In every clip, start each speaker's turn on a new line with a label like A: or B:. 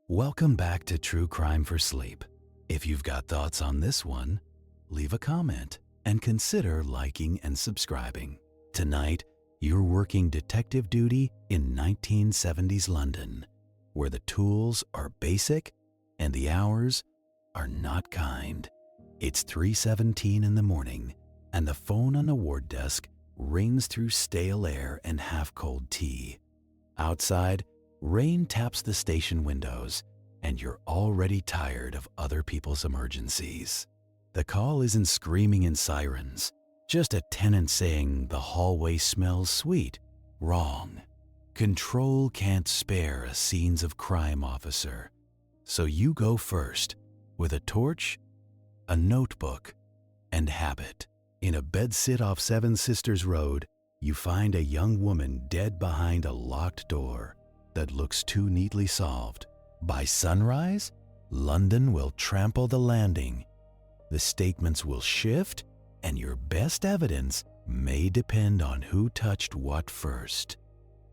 A: Welcome back to True Crime for Sleep. If you've got thoughts on this one, leave a comment and consider liking and subscribing. Tonight, you're working detective duty in 1970s London, where the tools are basic and the hours are not kind. It's 3:17 in the morning, and the phone on the ward desk rings through stale air and half-cold tea. Outside, rain taps the station windows, and you're already tired of other people's emergencies. The call isn't screaming and sirens, just a tenant saying the hallway smells sweet. Wrong. Control can't spare a scenes of crime officer. So you go first, with a torch, a notebook, and habit. In a bedsit off Seven Sisters Road, you find a young woman dead behind a locked door that looks too neatly solved. By sunrise, London will trample the landing. The statements will shift, and your best evidence may depend on who touched what first.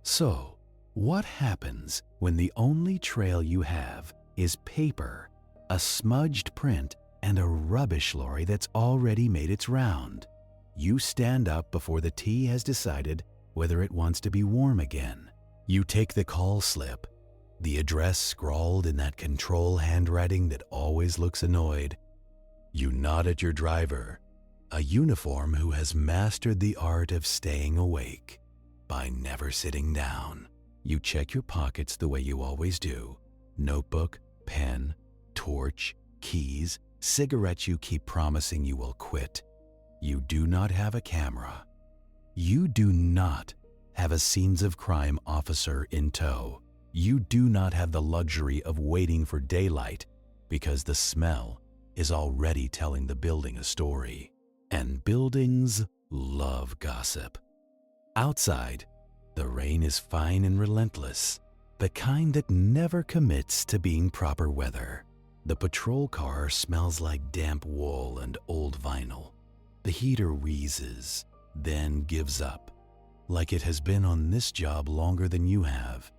A: So, what happens when the only trail you have is paper, a smudged print, and a rubbish lorry that's already made its round? You stand up before the tea has decided whether it wants to be warm again. You take the call slip, the address scrawled in that control handwriting that always looks annoyed. You nod at your driver, a uniform who has mastered the art of staying awake by never sitting down. You check your pockets the way you always do. Notebook, pen, torch, keys, cigarettes you keep promising you will quit. You do not have a camera. You do not have a scenes of crime officer in tow. You do not have the luxury of waiting for daylight because the smell is already telling the building a story. And buildings love gossip. Outside, the rain is fine and relentless, the kind that never commits to being proper weather. The patrol car smells like damp wool and old vinyl. The heater wheezes, then gives up, like it has been on this job longer than you have.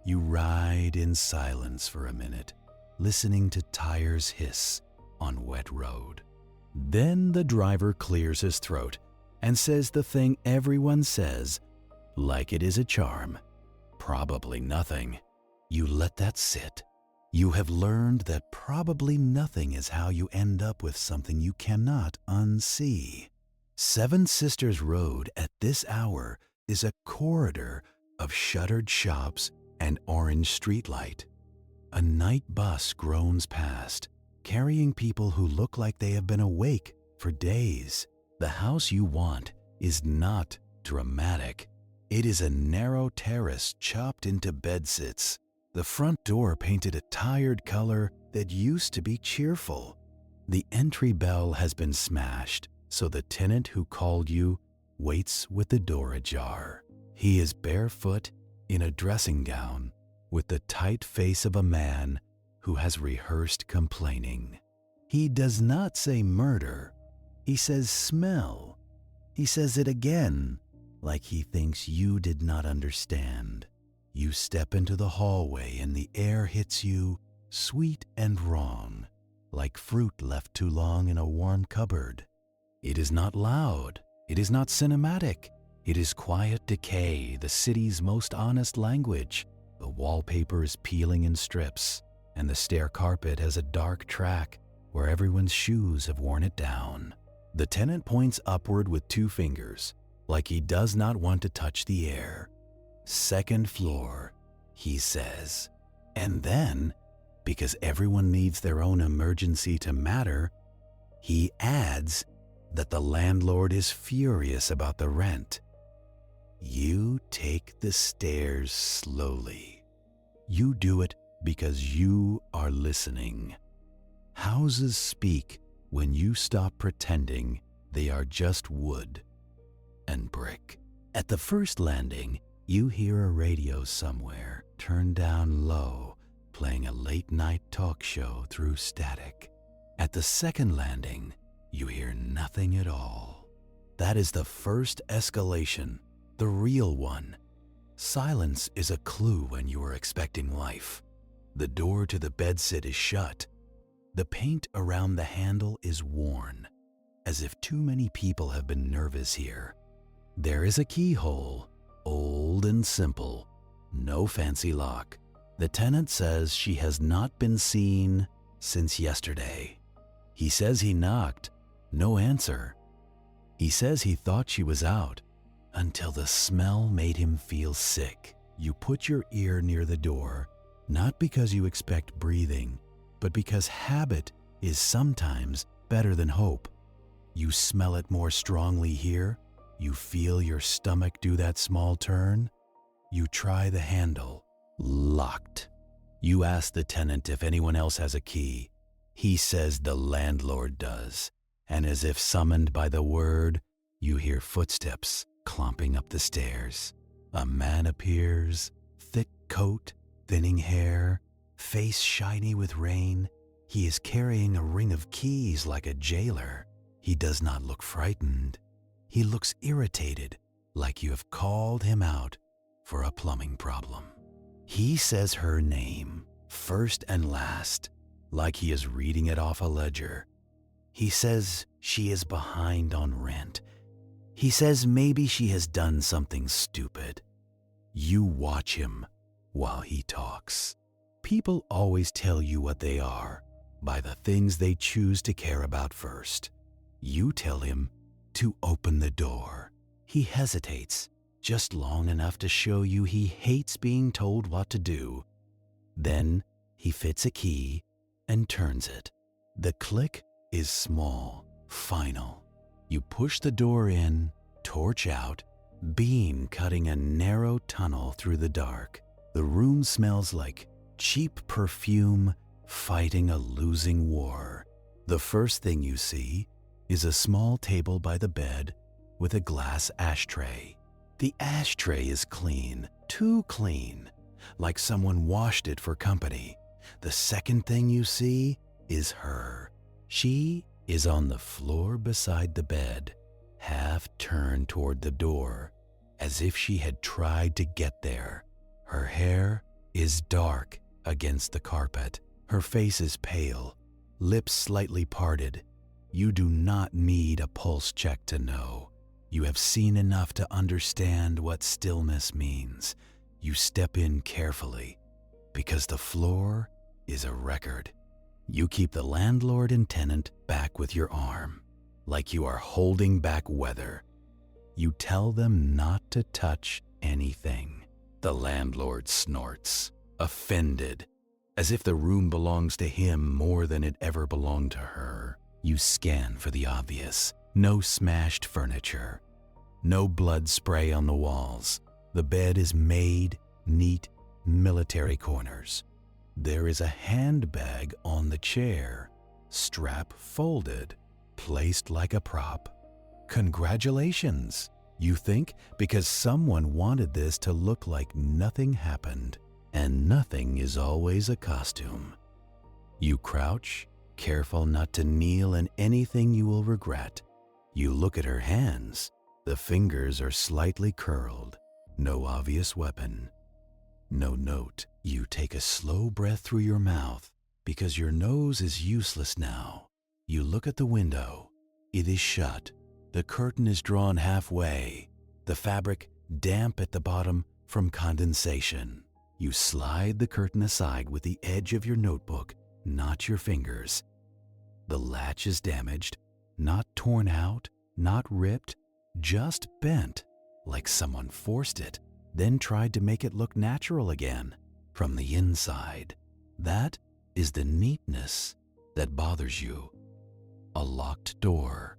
A: You ride in silence for a minute, listening to tires hiss on wet road. Then the driver clears his throat and says the thing everyone says, like it is a charm. Probably nothing. You let that sit. You have learned that probably nothing is how you end up with something you cannot unsee. Seven Sisters Road at this hour is a corridor of shuttered shops and orange streetlight. A night bus groans past, carrying people who look like they have been awake for days. The house you want is not dramatic. It is a narrow terrace chopped into bedsits. The front door painted a tired color that used to be cheerful. The entry bell has been smashed, so the tenant who called you waits with the door ajar. He is barefoot in a dressing gown, with the tight face of a man who has rehearsed complaining. He does not say murder. He says smell. He says it again, like he thinks you did not understand. You step into the hallway and the air hits you sweet and wrong, like fruit left too long in a warm cupboard. It is not loud. It is not cinematic. It is quiet decay, the city's most honest language. The wallpaper is peeling in strips, and the stair carpet has a dark track where everyone's shoes have worn it down. The tenant points upward with two fingers, like he does not want to touch the air. Second floor, he says. And then, because everyone needs their own emergency to matter, he adds that the landlord is furious about the rent. You take the stairs slowly. You do it because you are listening. Houses speak when you stop pretending they are just wood and brick. At the first landing, you hear a radio somewhere turned down low, playing a late-night talk show through static. At the second landing, you hear nothing at all. That is the first escalation, the real one. Silence is a clue when you are expecting life. The door to the bedsit is shut. The paint around the handle is worn, as if too many people have been nervous here. There is a keyhole, old and simple, no fancy lock. The tenant says she has not been seen since yesterday. He says he knocked, no answer. He says he thought she was out until the smell made him feel sick. You put your ear near the door, not because you expect breathing, but because habit is sometimes better than hope. You smell it more strongly here. You feel your stomach do that small turn. You try the handle. Locked. You ask the tenant if anyone else has a key. He says the landlord does, and as if summoned by the word, you hear footsteps clomping up the stairs. A man appears, thick coat, thinning hair, face shiny with rain. He is carrying a ring of keys like a jailer. He does not look frightened. He looks irritated, like you have called him out for a plumbing problem. He says her name, first and last, like he is reading it off a ledger. He says she is behind on rent. He says maybe she has done something stupid. You watch him while he talks. People always tell you what they are by the things they choose to care about first. You tell him to open the door. He hesitates, just long enough to show you he hates being told what to do. Then he fits a key and turns it. The click is small, final. You push the door in, torch out, beam cutting a narrow tunnel through the dark. The room smells like cheap perfume fighting a losing war. The first thing you see is a small table by the bed with a glass ashtray. The ashtray is clean, too clean, like someone washed it for company. The second thing you see is her. She is on the floor beside the bed, half turned toward the door, as if she had tried to get there. Her hair is dark against the carpet. Her face is pale, lips slightly parted. You do not need a pulse check to know. You have seen enough to understand what stillness means. You step in carefully, because the floor is a record. You keep the landlord and tenant back with your arm, like you are holding back weather. You tell them not to touch anything. The landlord snorts, offended, as if the room belongs to him more than it ever belonged to her. You scan for the obvious. No smashed furniture. No blood spray on the walls. The bed is made, neat, military corners. There is a handbag on the chair, strap folded, placed like a prop. Congratulations, you think, because someone wanted this to look like nothing happened, and nothing is always a costume. You crouch, careful not to kneel in anything you will regret. You look at her hands. The fingers are slightly curled. No obvious weapon. No note. You take a slow breath through your mouth because your nose is useless now. You look at the window. It is shut. The curtain is drawn halfway. The fabric damp at the bottom from condensation. You slide the curtain aside with the edge of your notebook, not your fingers. The latch is damaged, not torn out, not ripped, just bent, like someone forced it, then tried to make it look natural again from the inside. That is the neatness that bothers you. A locked door,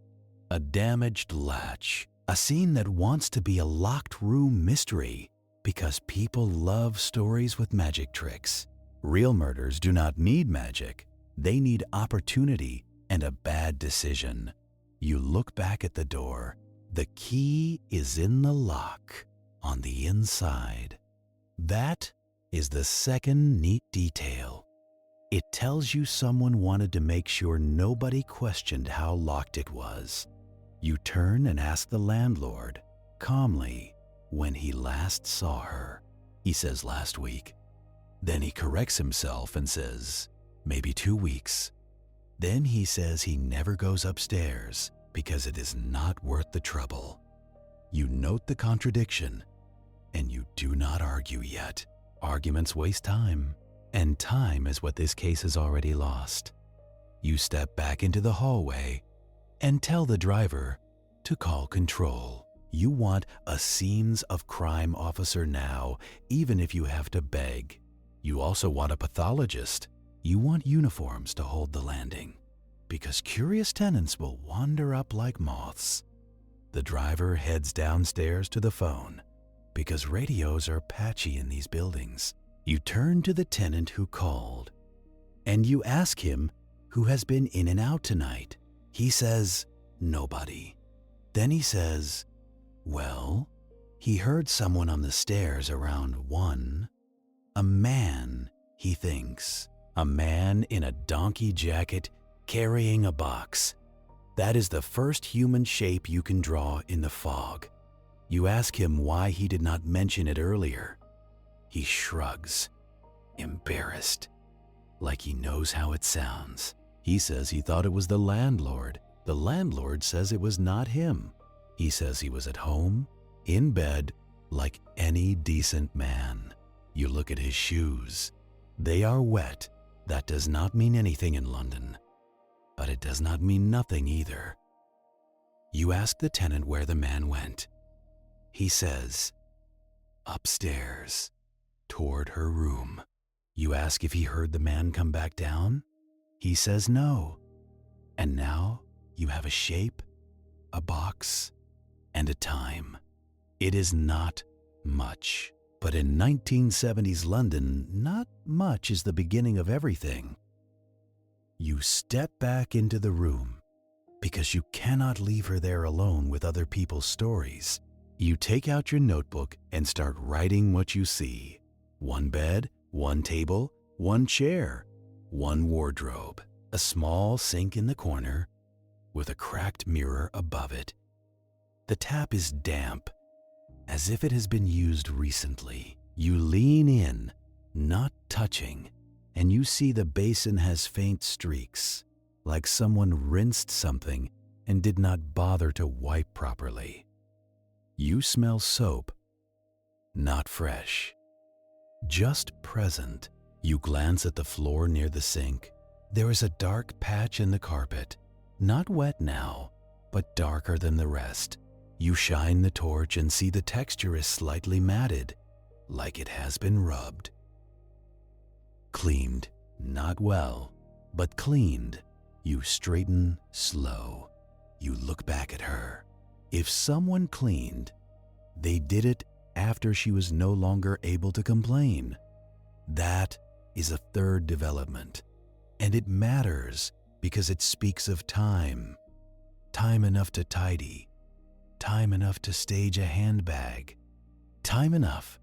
A: a damaged latch, a scene that wants to be a locked room mystery because people love stories with magic tricks. Real murders do not need magic. They need opportunity and a bad decision. You look back at the door. The key is in the lock on the inside. That is the second neat detail. It tells you someone wanted to make sure nobody questioned how locked it was. You turn and ask the landlord, calmly, when he last saw her. He says last week. Then he corrects himself and says, maybe 2 weeks. Then he says he never goes upstairs because it is not worth the trouble. You note the contradiction, and you do not argue yet. Arguments waste time, and time is what this case has already lost. You step back into the hallway and tell the driver to call control. You want a scenes of crime officer now, even if you have to beg. You also want a pathologist. You want uniforms to hold the landing, because curious tenants will wander up like moths. The driver heads downstairs to the phone, because radios are patchy in these buildings. You turn to the tenant who called, and you ask him who has been in and out tonight. He says, nobody. Then he says, well, he heard someone on the stairs around 1. A man, he thinks. A man in a donkey jacket carrying a box. That is the first human shape you can draw in the fog. You ask him why he did not mention it earlier. He shrugs, embarrassed, like he knows how it sounds. He says he thought it was the landlord. The landlord says it was not him. He says he was at home, in bed, like any decent man. You look at his shoes. They are wet. That does not mean anything in London, but it does not mean nothing either. You ask the tenant where the man went. He says, upstairs, toward her room. You ask if he heard the man come back down. He says no. And now you have a shape, a box, and a time. It is not much. But in 1970s London, not much is the beginning of everything. You step back into the room because you cannot leave her there alone with other people's stories. You take out your notebook and start writing what you see. 1 bed, 1 table, 1 chair, 1 wardrobe, a small sink in the corner with a cracked mirror above it. The tap is damp, as if it has been used recently. You lean in, not touching, and you see the basin has faint streaks, like someone rinsed something and did not bother to wipe properly. You smell soap, not fresh, just present. You glance at the floor near the sink. There is a dark patch in the carpet, not wet now, but darker than the rest. You shine the torch and see the texture is slightly matted, like it has been rubbed. Cleaned, not well, but cleaned. You straighten slow. You look back at her. If someone cleaned, they did it after she was no longer able to complain. That is a third development, and it matters because it speaks of time. Time enough to tidy. Time enough to stage a handbag. Time enough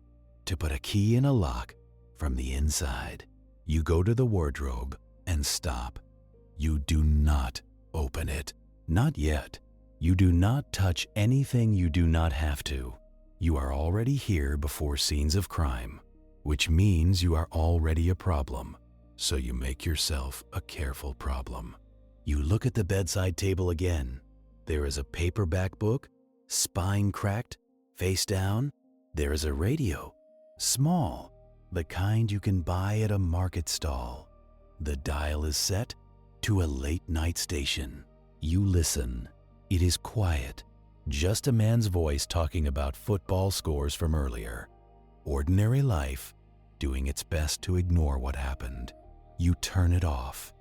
A: to put a key in a lock from the inside. You go to the wardrobe and stop. You do not open it. Not yet. You do not touch anything you do not have to. You are already here before scenes of crime, which means you are already a problem. So you make yourself a careful problem. You look at the bedside table again. There is a paperback book, spine cracked, face down. There is a radio, small, the kind you can buy at a market stall. The dial is set to a late night station. You listen. It is quiet, just a man's voice talking about football scores from earlier. Ordinary life, doing its best to ignore what happened. You turn it off.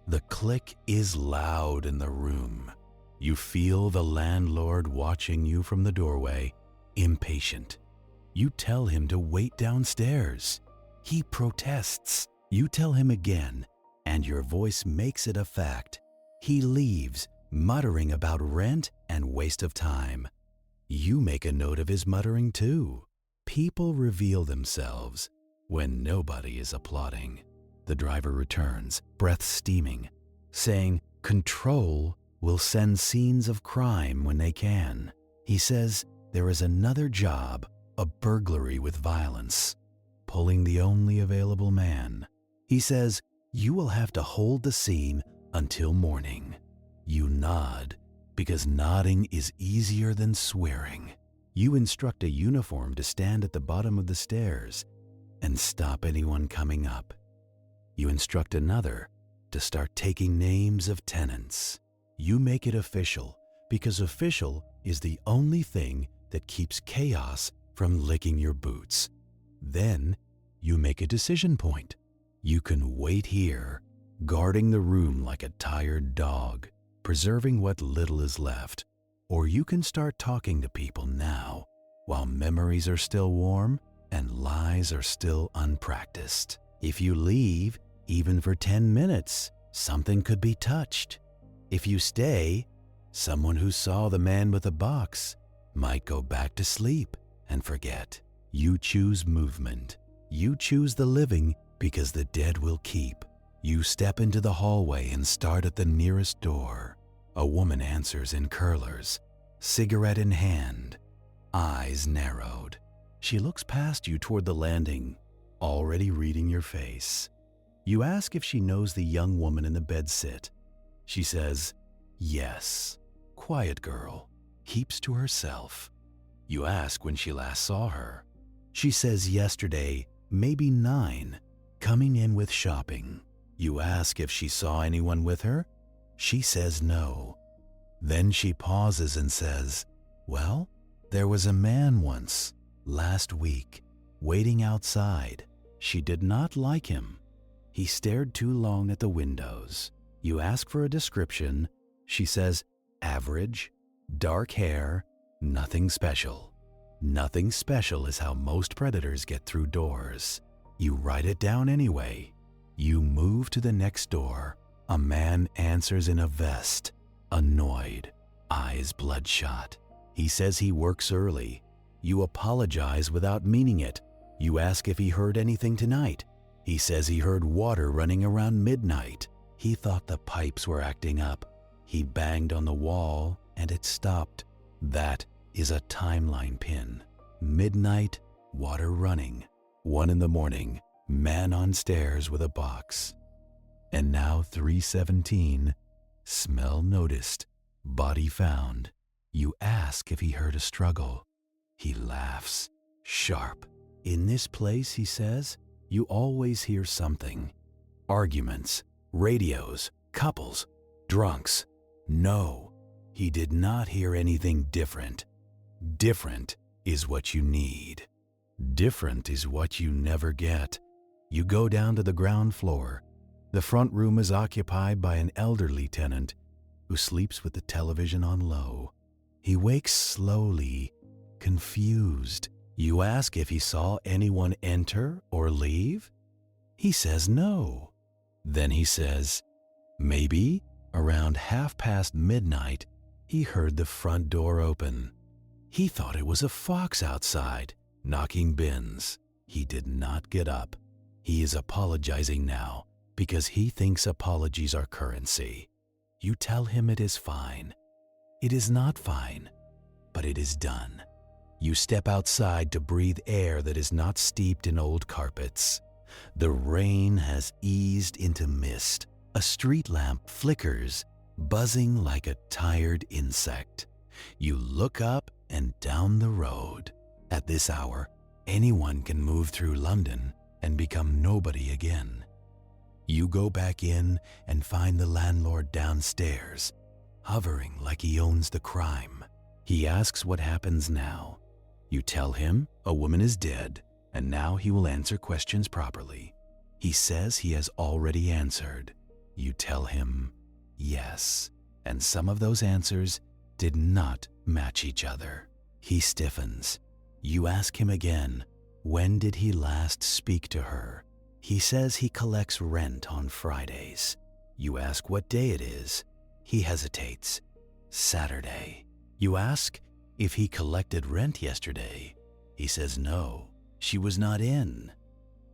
A: The click is loud in the room. You feel the landlord watching you from the doorway, impatient. You tell him to wait downstairs. He protests. You tell him again, and your voice makes it a fact. He leaves, muttering about rent and waste of time. You make a note of his muttering too. People reveal themselves when nobody is applauding. The driver returns, breath steaming, saying, "Control will send scenes of crime when they can." He says there is another job, a burglary with violence. pulling the only available man. He says, "You will have to hold the scene until morning." You nod, because nodding is easier than swearing. You instruct a uniform to stand at the bottom of the stairs and stop anyone coming up. You instruct another to start taking names of tenants. You make it official, because official is the only thing that keeps chaos from licking your boots. Then you make a decision point. You can wait here, guarding the room like a tired dog, preserving what little is left. Or you can start talking to people now, while memories are still warm and lies are still unpracticed. If you leave, even for 10 minutes, something could be touched. If you stay, someone who saw the man with the box might go back to sleep and forget. You choose movement. You choose the living because the dead will keep. You step into the hallway and start at the nearest door. A woman answers in curlers, cigarette in hand, eyes narrowed. She looks past you toward the landing, already reading your face. You ask if she knows the young woman in the bedsit. She says, yes. Quiet girl, keeps to herself. You ask when she last saw her. She says yesterday, maybe 9, coming in with shopping. You ask if she saw anyone with her. She says no. Then she pauses and says, well, there was a man once, last week, waiting outside. She did not like him. He stared too long at the windows. You ask for a description. She says, average, dark hair, nothing special. Nothing special is how most predators get through doors. You write it down anyway. You move to the next door. A man answers in a vest, annoyed, eyes bloodshot. He says he works early. You apologize without meaning it. You ask if he heard anything tonight. He says he heard water running around midnight. He thought the pipes were acting up. He banged on the wall and it stopped. That is a timeline pin. Midnight, water running. 1 a.m, man on stairs with a box. And now 3:17, smell noticed, body found. You ask if he heard a struggle. He laughs, sharp. In this place, he says, you always hear something. Arguments, radios, couples, drunks. No, he did not hear anything different. Different is what you need. Different is what you never get. You go down to the ground floor. The front room is occupied by an elderly tenant who sleeps with the television on low. He wakes slowly, confused. You ask if he saw anyone enter or leave. He says no. Then he says, maybe around midnight, he heard the front door open. He thought it was a fox outside, knocking bins. He did not get up. He is apologizing now because he thinks apologies are currency. You tell him it is fine. It is not fine, but it is done. You step outside to breathe air that is not steeped in old carpets. The rain has eased into mist. A street lamp flickers, buzzing like a tired insect. You look up and down the road. At this hour, anyone can move through London and become nobody again. You go back in and find the landlord downstairs, hovering like he owns the crime. He asks what happens now. You tell him a woman is dead, and now he will answer questions properly. He says he has already answered. You tell him yes, and some of those answers did not match each other. He stiffens. You ask him again, when did he last speak to her? He says he collects rent on Fridays. You ask what day it is. He hesitates. Saturday. You ask if he collected rent yesterday. He says no, she was not in.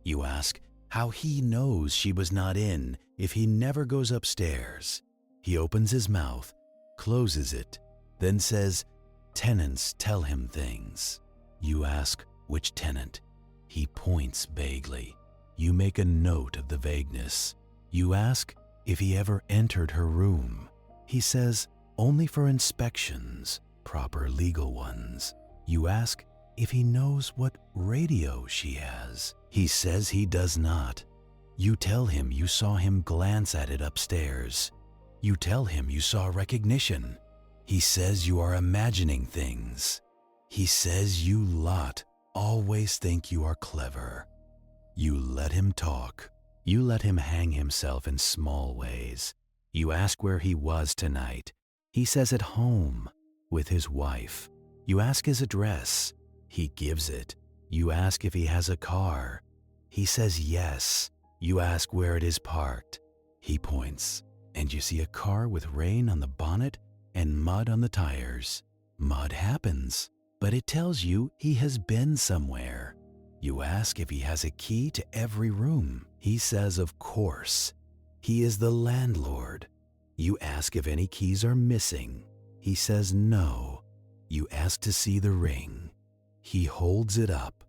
A: You ask how he knows she was not in if he never goes upstairs. He opens his mouth, closes it, then says, tenants tell him things. You ask which tenant. He points vaguely. You make a note of the vagueness. You ask if he ever entered her room. He says only for inspections, proper legal ones. You ask if he knows what radio she has. He says he does not. You tell him you saw him glance at it upstairs. You tell him you saw recognition. He says you are imagining things. He says you lot always think you are clever. You let him talk. You let him hang himself in small ways. You ask where he was tonight. He says at home with his wife. You ask his address. He gives it. You ask if he has a car. He says yes. You ask where it is parked. He points, and you see a car with rain on the bonnet and mud on the tires. Mud happens, but it tells you he has been somewhere. You ask if he has a key to every room. He says of course. He is the landlord. You ask if any keys are missing. He says no. You ask to see the ring. He holds it up.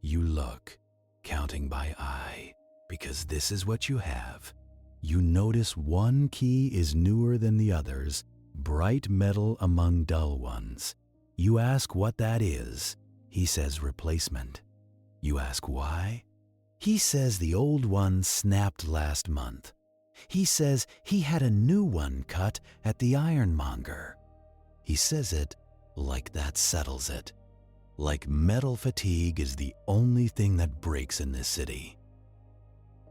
A: You look, counting by eye, because this is what you have. You notice one key is newer than the others, bright metal among dull ones. You ask what that is. He says replacement. You ask why? He says the old one snapped last month. He says he had a new one cut at the ironmonger. He says it like that settles it. Like metal fatigue is the only thing that breaks in this city.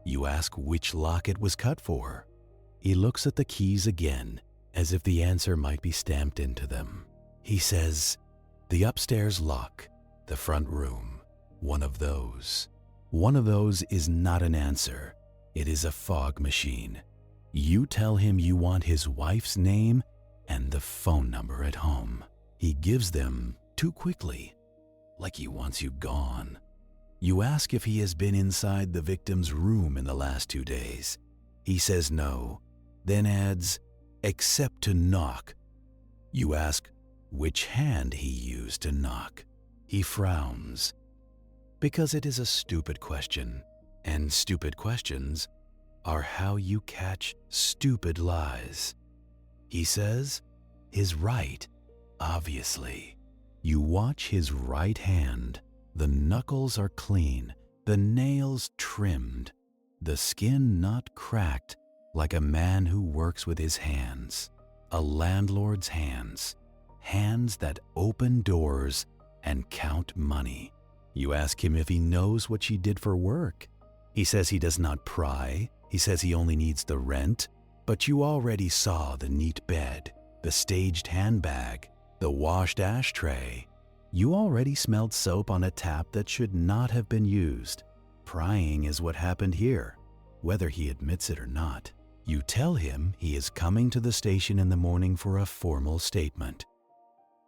A: You ask which lock it was cut for. He looks at the keys again, as if the answer might be stamped into them. He says, the upstairs lock, the front room, one of those. One of those is not an answer. It is a fog machine. You tell him you want his wife's name and the phone number at home. He gives them too quickly, like he wants you gone. You ask if he has been inside the victim's room in the last 2 days. He says no, then adds, except to knock. You ask which hand he used to knock. He frowns, because it is a stupid question, and stupid questions are how you catch stupid lies. He says his right, obviously. You watch his right hand. The knuckles are clean, the nails trimmed, the skin not cracked, like a man who works with his hands. A landlord's hands. Hands that open doors and count money. You ask him if he knows what she did for work. He says he does not pry. He says he only needs the rent. But you already saw the neat bed, the staged handbag, the washed ashtray. You already smelled soap on a tap that should not have been used. Prying is what happened here, whether he admits it or not. You tell him he is coming to the station in the morning for a formal statement.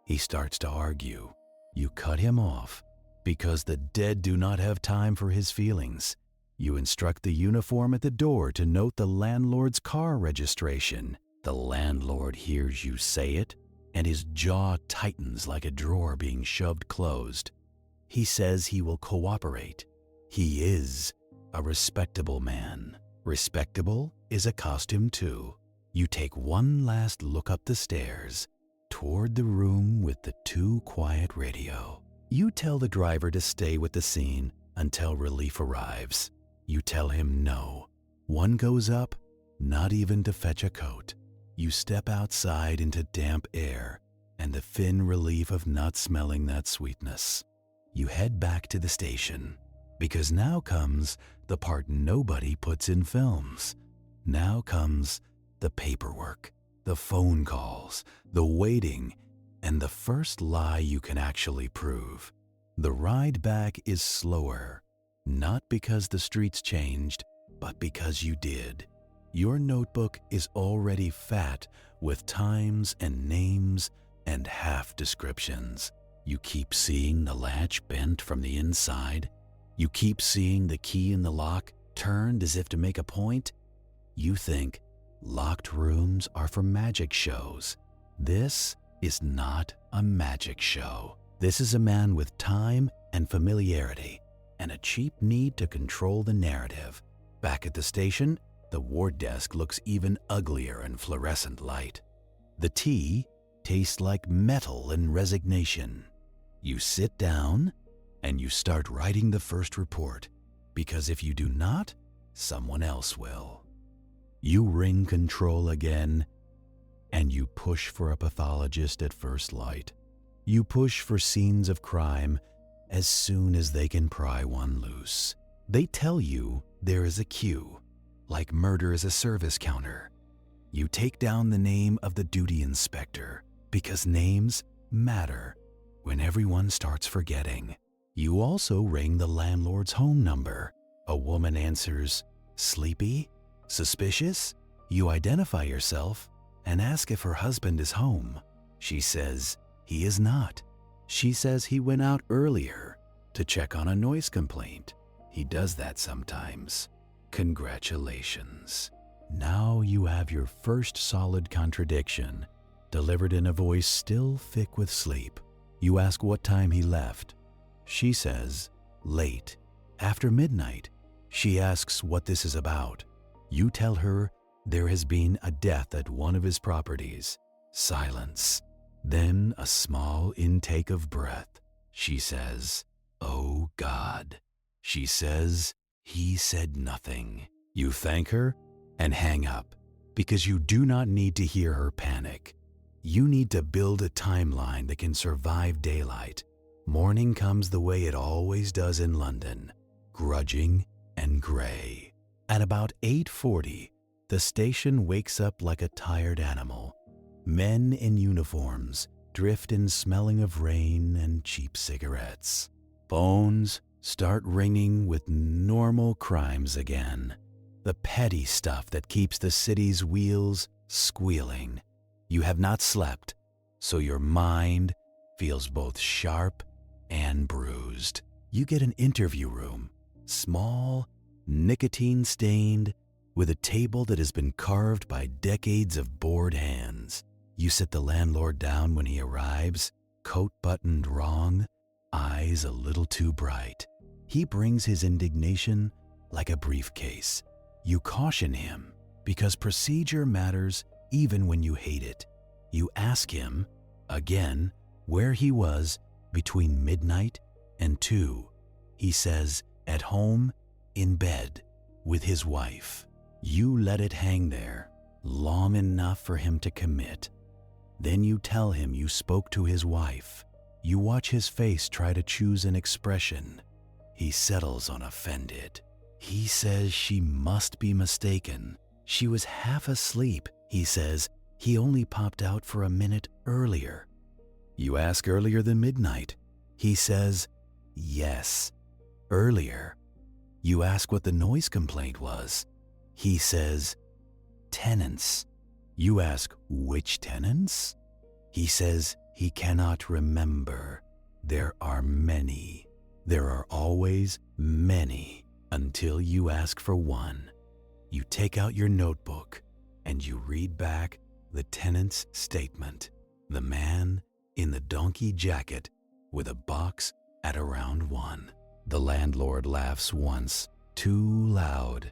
A: He starts to argue. You cut him off, because the dead do not have time for his feelings. You instruct the uniform at the door to note the landlord's car registration. The landlord hears you say it, and his jaw tightens like a drawer being shoved closed. He says he will cooperate. He is a respectable man. Respectable is a costume too. You take one last look up the stairs, toward the room with the too quiet radio. You tell the driver to stay with the scene until relief arrives. You tell him no. One goes up, not even to fetch a coat. You step outside into damp air and the thin relief of not smelling that sweetness. You head back to the station, because now comes the part nobody puts in films. Now comes the paperwork, the phone calls, the waiting, and the first lie you can actually prove. The ride back is slower, not because the streets changed, but because you did. Your notebook is already fat with times and names and half descriptions. You keep seeing the latch bent from the inside. You keep seeing the key in the lock turned as if to make a point. You think locked rooms are for magic shows. This is not a magic show. This is a man with time and familiarity. and a cheap need to control the narrative. Back at the station, the ward desk looks even uglier in fluorescent light. The tea tastes like metal and resignation. You sit down and you start writing the first report, because if you do not, someone else will. You ring control again, and you push for a pathologist at first light. You push for scenes of crime as soon as they can pry one loose. They tell you there is a queue, like murder is a service counter. You take down the name of the duty inspector, because names matter when everyone starts forgetting. You also ring the landlord's home number. A woman answers, "Sleepy? Suspicious?" You identify yourself and ask if her husband is home. She says he is not. She says he went out earlier to check on a noise complaint. He does that sometimes. Congratulations. Now you have your first solid contradiction, delivered in a voice still thick with sleep. You ask what time he left. She says, late, after midnight. She asks what this is about. You tell her there has been a death at one of his properties. Silence. Then a small intake of breath. She says, "Oh God." She says, "He said nothing." You thank her and hang up, because you do not need to hear her panic. You need to build a timeline that can survive daylight. Morning comes the way it always does in London, grudging and gray. At about 8:40, the station wakes up like a tired animal. Men in uniforms drift in smelling of rain and cheap cigarettes. Phones start ringing with normal crimes again. The petty stuff that keeps the city's wheels squealing. You have not slept, so your mind feels both sharp and bruised. You get an interview room, small, nicotine-stained, with a table that has been carved by decades of bored hands. You sit the landlord down when he arrives, coat buttoned wrong, eyes a little too bright. He brings his indignation like a briefcase. You caution him, because procedure matters even when you hate it. You ask him, again, where he was between midnight and 2. He says, at home, in bed, with his wife. You let it hang there, long enough for him to commit. Then you tell him you spoke to his wife. You watch his face try to choose an expression. He settles on offended. He says she must be mistaken. She was half asleep. He says he only popped out for a minute earlier. You ask earlier than midnight. He says, yes, earlier. You ask what the noise complaint was. He says, tenants. You ask, which tenants? He says he cannot remember. There are many. There are always many, until you ask for one. You take out your notebook and you read back the tenant's statement. The man in the donkey jacket with a box at around 1. The landlord laughs once, too loud.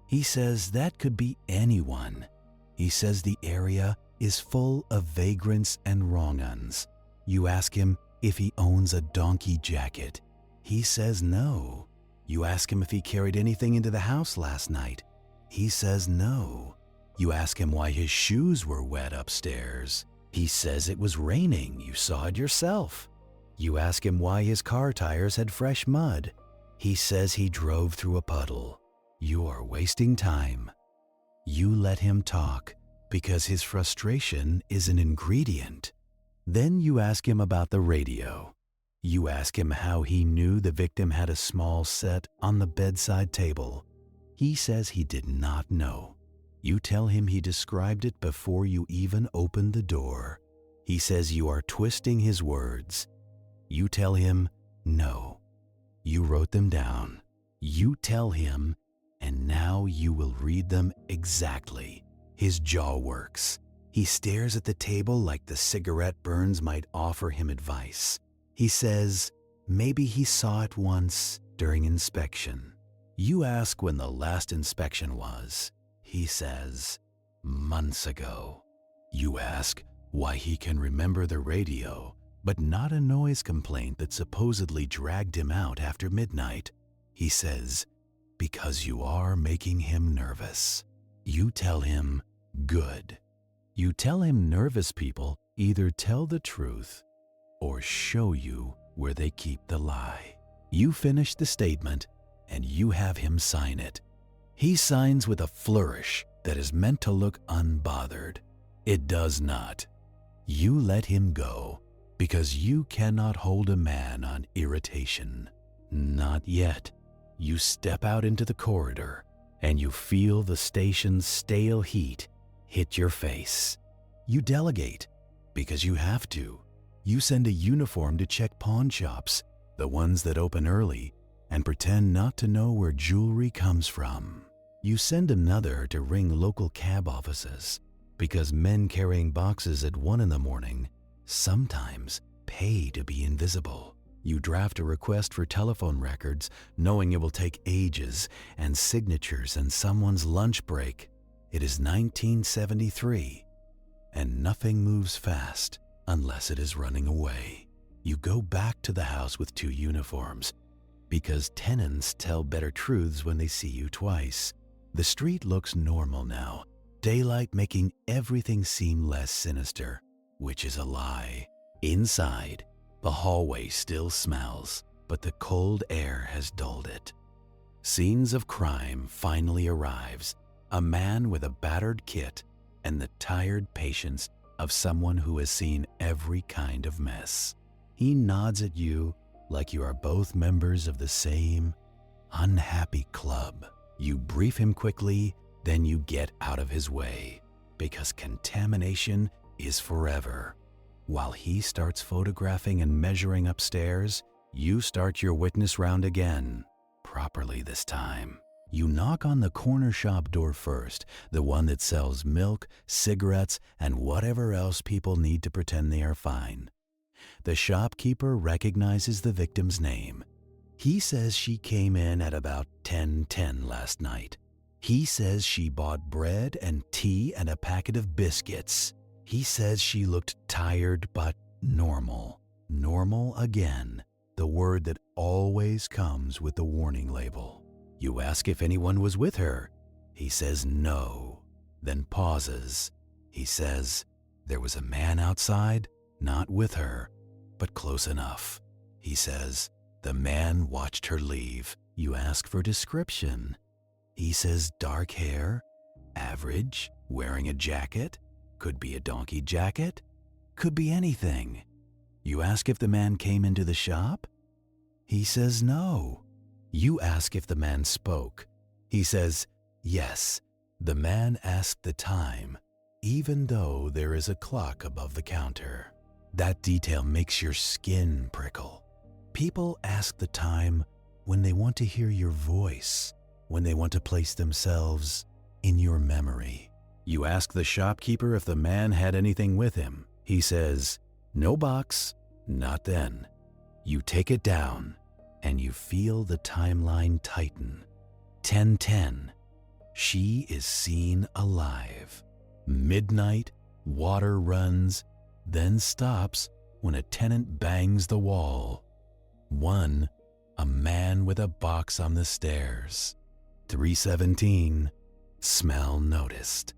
A: He says that could be anyone. He says the area is full of vagrants and wrong-uns. You ask him if he owns a donkey jacket. He says no. You ask him if he carried anything into the house last night. He says no. You ask him why his shoes were wet upstairs. He says it was raining. You saw it yourself. You ask him why his car tires had fresh mud. He says he drove through a puddle. You are wasting time. You let him talk because his frustration is an ingredient. Then you ask him about the radio. You ask him how he knew the victim had a small set on the bedside table. He says he did not know. You tell him he described it before you even opened the door. He says you are twisting his words. You tell him, no. You wrote them down. You tell him, and now you will read them exactly. His jaw works. He stares at the table like the cigarette burns might offer him advice. He says, maybe he saw it once, during inspection. You ask when the last inspection was. He says, months ago. You ask why he can remember the radio, but not a noise complaint that supposedly dragged him out after midnight. He says, because you are making him nervous. You tell him, good. You tell him nervous people either tell the truth or show you where they keep the lie. You finish the statement and you have him sign it. He signs with a flourish that is meant to look unbothered. It does not. You let him go because you cannot hold a man on irritation. Not yet. You step out into the corridor and you feel the station's stale heat hit your face. You delegate because you have to. You send a uniform to check pawn shops, the ones that open early, and pretend not to know where jewelry comes from. You send another to ring local cab offices because men carrying boxes at 1 a.m. sometimes pay to be invisible. You draft a request for telephone records knowing it will take ages and signatures and someone's lunch break. It is 1973 and nothing moves fast unless it is running away. You go back to the house with 2 uniforms because tenants tell better truths when they see you twice. The street looks normal now, daylight making everything seem less sinister, which is a lie. Inside, the hallway still smells, but the cold air has dulled it. Scenes of crime finally arrives, a man with a battered kit and the tired patience of someone who has seen every kind of mess. He nods at you like you are both members of the same unhappy club. You brief him quickly, then you get out of his way, because contamination is forever. While he starts photographing and measuring upstairs, you start your witness round again, properly this time. You knock on the corner shop door first, the one that sells milk, cigarettes, and whatever else people need to pretend they are fine. The shopkeeper recognizes the victim's name. He says she came in at about 10:10 last night. He says she bought bread and tea and a packet of biscuits. He says she looked tired but normal. Normal again, the word that always comes with the warning label. You ask if anyone was with her. He says no, then pauses. He says, there was a man outside, not with her, but close enough. He says, the man watched her leave. You ask for description. He says dark hair, average, wearing a jacket, could be a donkey jacket, could be anything. You ask if the man came into the shop. He says no. You ask if the man spoke. He says, yes, the man asked the time, even though there is a clock above the counter. That detail makes your skin prickle. People ask the time when they want to hear your voice, when they want to place themselves in your memory. You ask the shopkeeper if the man had anything with him. He says, no box, not then. You take it down, and you feel the timeline tighten. 10:10. She is seen alive. Midnight, water runs, then stops when a tenant bangs the wall. 1. A man with a box on the stairs. 3:17. Smell noticed.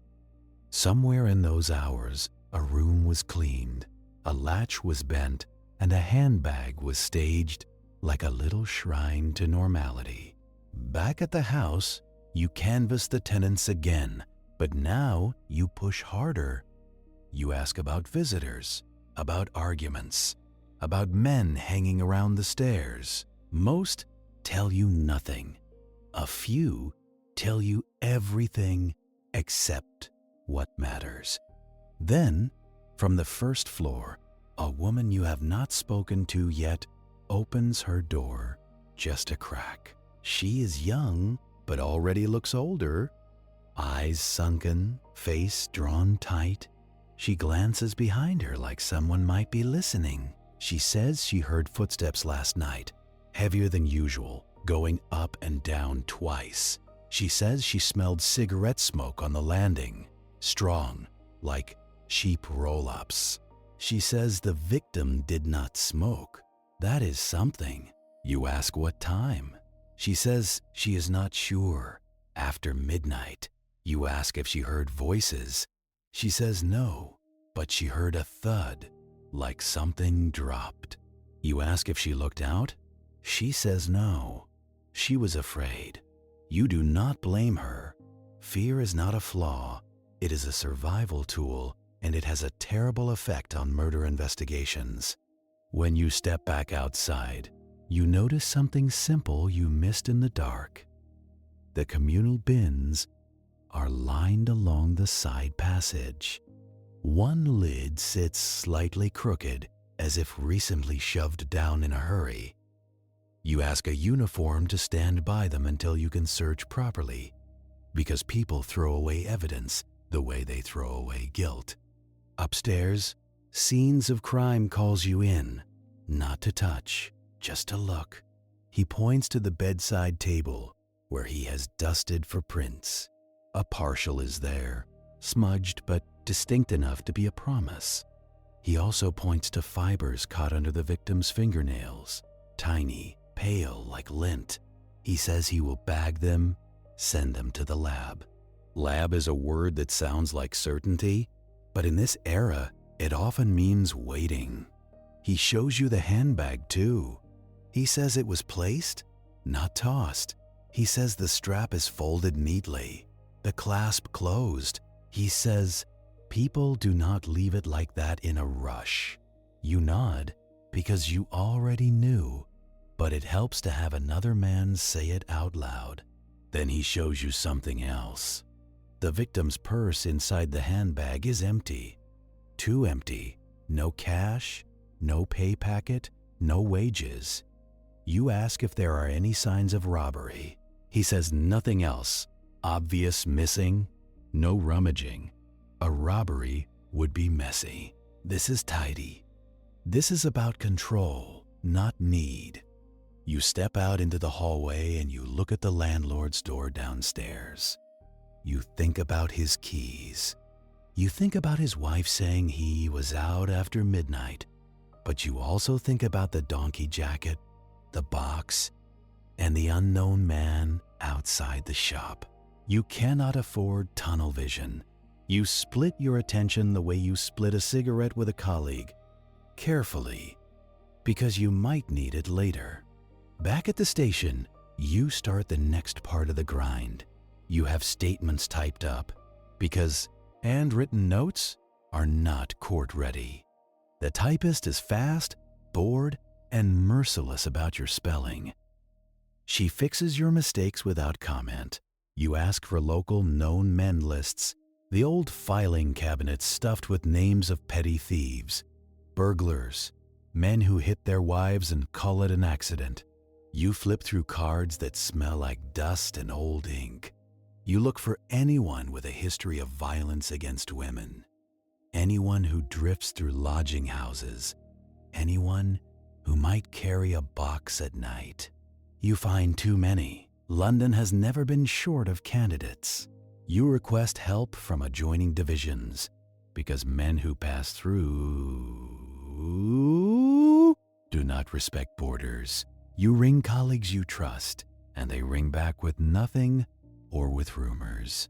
A: Somewhere in those hours, a room was cleaned, a latch was bent, and a handbag was staged like a little shrine to normality. Back at the house, you canvass the tenants again, but now you push harder. You ask about visitors, about arguments, about men hanging around the stairs. Most tell you nothing. A few tell you everything except what matters. Then, from the first floor, a woman you have not spoken to yet opens her door just a crack. She is young, but already looks older. Eyes sunken, face drawn tight. She glances behind her like someone might be listening. She says she heard footsteps last night, heavier than usual, going up and down twice. She says she smelled cigarette smoke on the landing, strong, like cheap roll-ups. She says the victim did not smoke. That is something. You ask what time. She says she is not sure. After midnight. You ask if she heard voices. She says no, but she heard a thud, like something dropped. You ask if she looked out. She says no. She was afraid. You do not blame her. Fear is not a flaw. It is a survival tool, and it has a terrible effect on murder investigations. When you step back outside, you notice something simple you missed in the dark. The communal bins are lined along the side passage. One lid sits slightly crooked, as if recently shoved down in a hurry. You ask a uniform to stand by them until you can search properly, because people throw away evidence the way they throw away guilt. Upstairs, Scenes of Crime calls you in, not to touch, just to look. He points to the bedside table, where he has dusted for prints. A partial is there, smudged but distinct enough to be a promise. He also points to fibers caught under the victim's fingernails, tiny, pale like lint. He says he will bag them, send them to the lab. Lab is a word that sounds like certainty, but in this era, it often means waiting. He shows you the handbag too. He says it was placed, not tossed. He says the strap is folded neatly, the clasp closed. He says, people do not leave it like that in a rush. You nod because you already knew, but it helps to have another man say it out loud. Then he shows you something else. The victim's purse inside the handbag is empty. Too empty. No cash, no pay packet, no wages. You ask if there are any signs of robbery. He says nothing else. Obvious missing, no rummaging. A robbery would be messy. This is tidy. This is about control, not need. You step out into the hallway and you look at the landlord's door downstairs. You think about his keys. You think about his wife saying he was out after midnight, but you also think about the donkey jacket, the box, and the unknown man outside the shop. You cannot afford tunnel vision. You split your attention the way you split a cigarette with a colleague, carefully, because you might need it later. Back at the station, you start the next part of the grind. You have statements typed up, because handwritten notes are not court-ready. The typist is fast, bored, and merciless about your spelling. She fixes your mistakes without comment. You ask for local known men lists, the old filing cabinets stuffed with names of petty thieves, burglars, men who hit their wives and call it an accident. You flip through cards that smell like dust and old ink. You look for anyone with a history of violence against women, anyone who drifts through lodging houses, anyone who might carry a box at night. You find too many. London has never been short of candidates. You request help from adjoining divisions because men who pass through do not respect borders. You ring colleagues you trust, and they ring back with nothing or with rumors.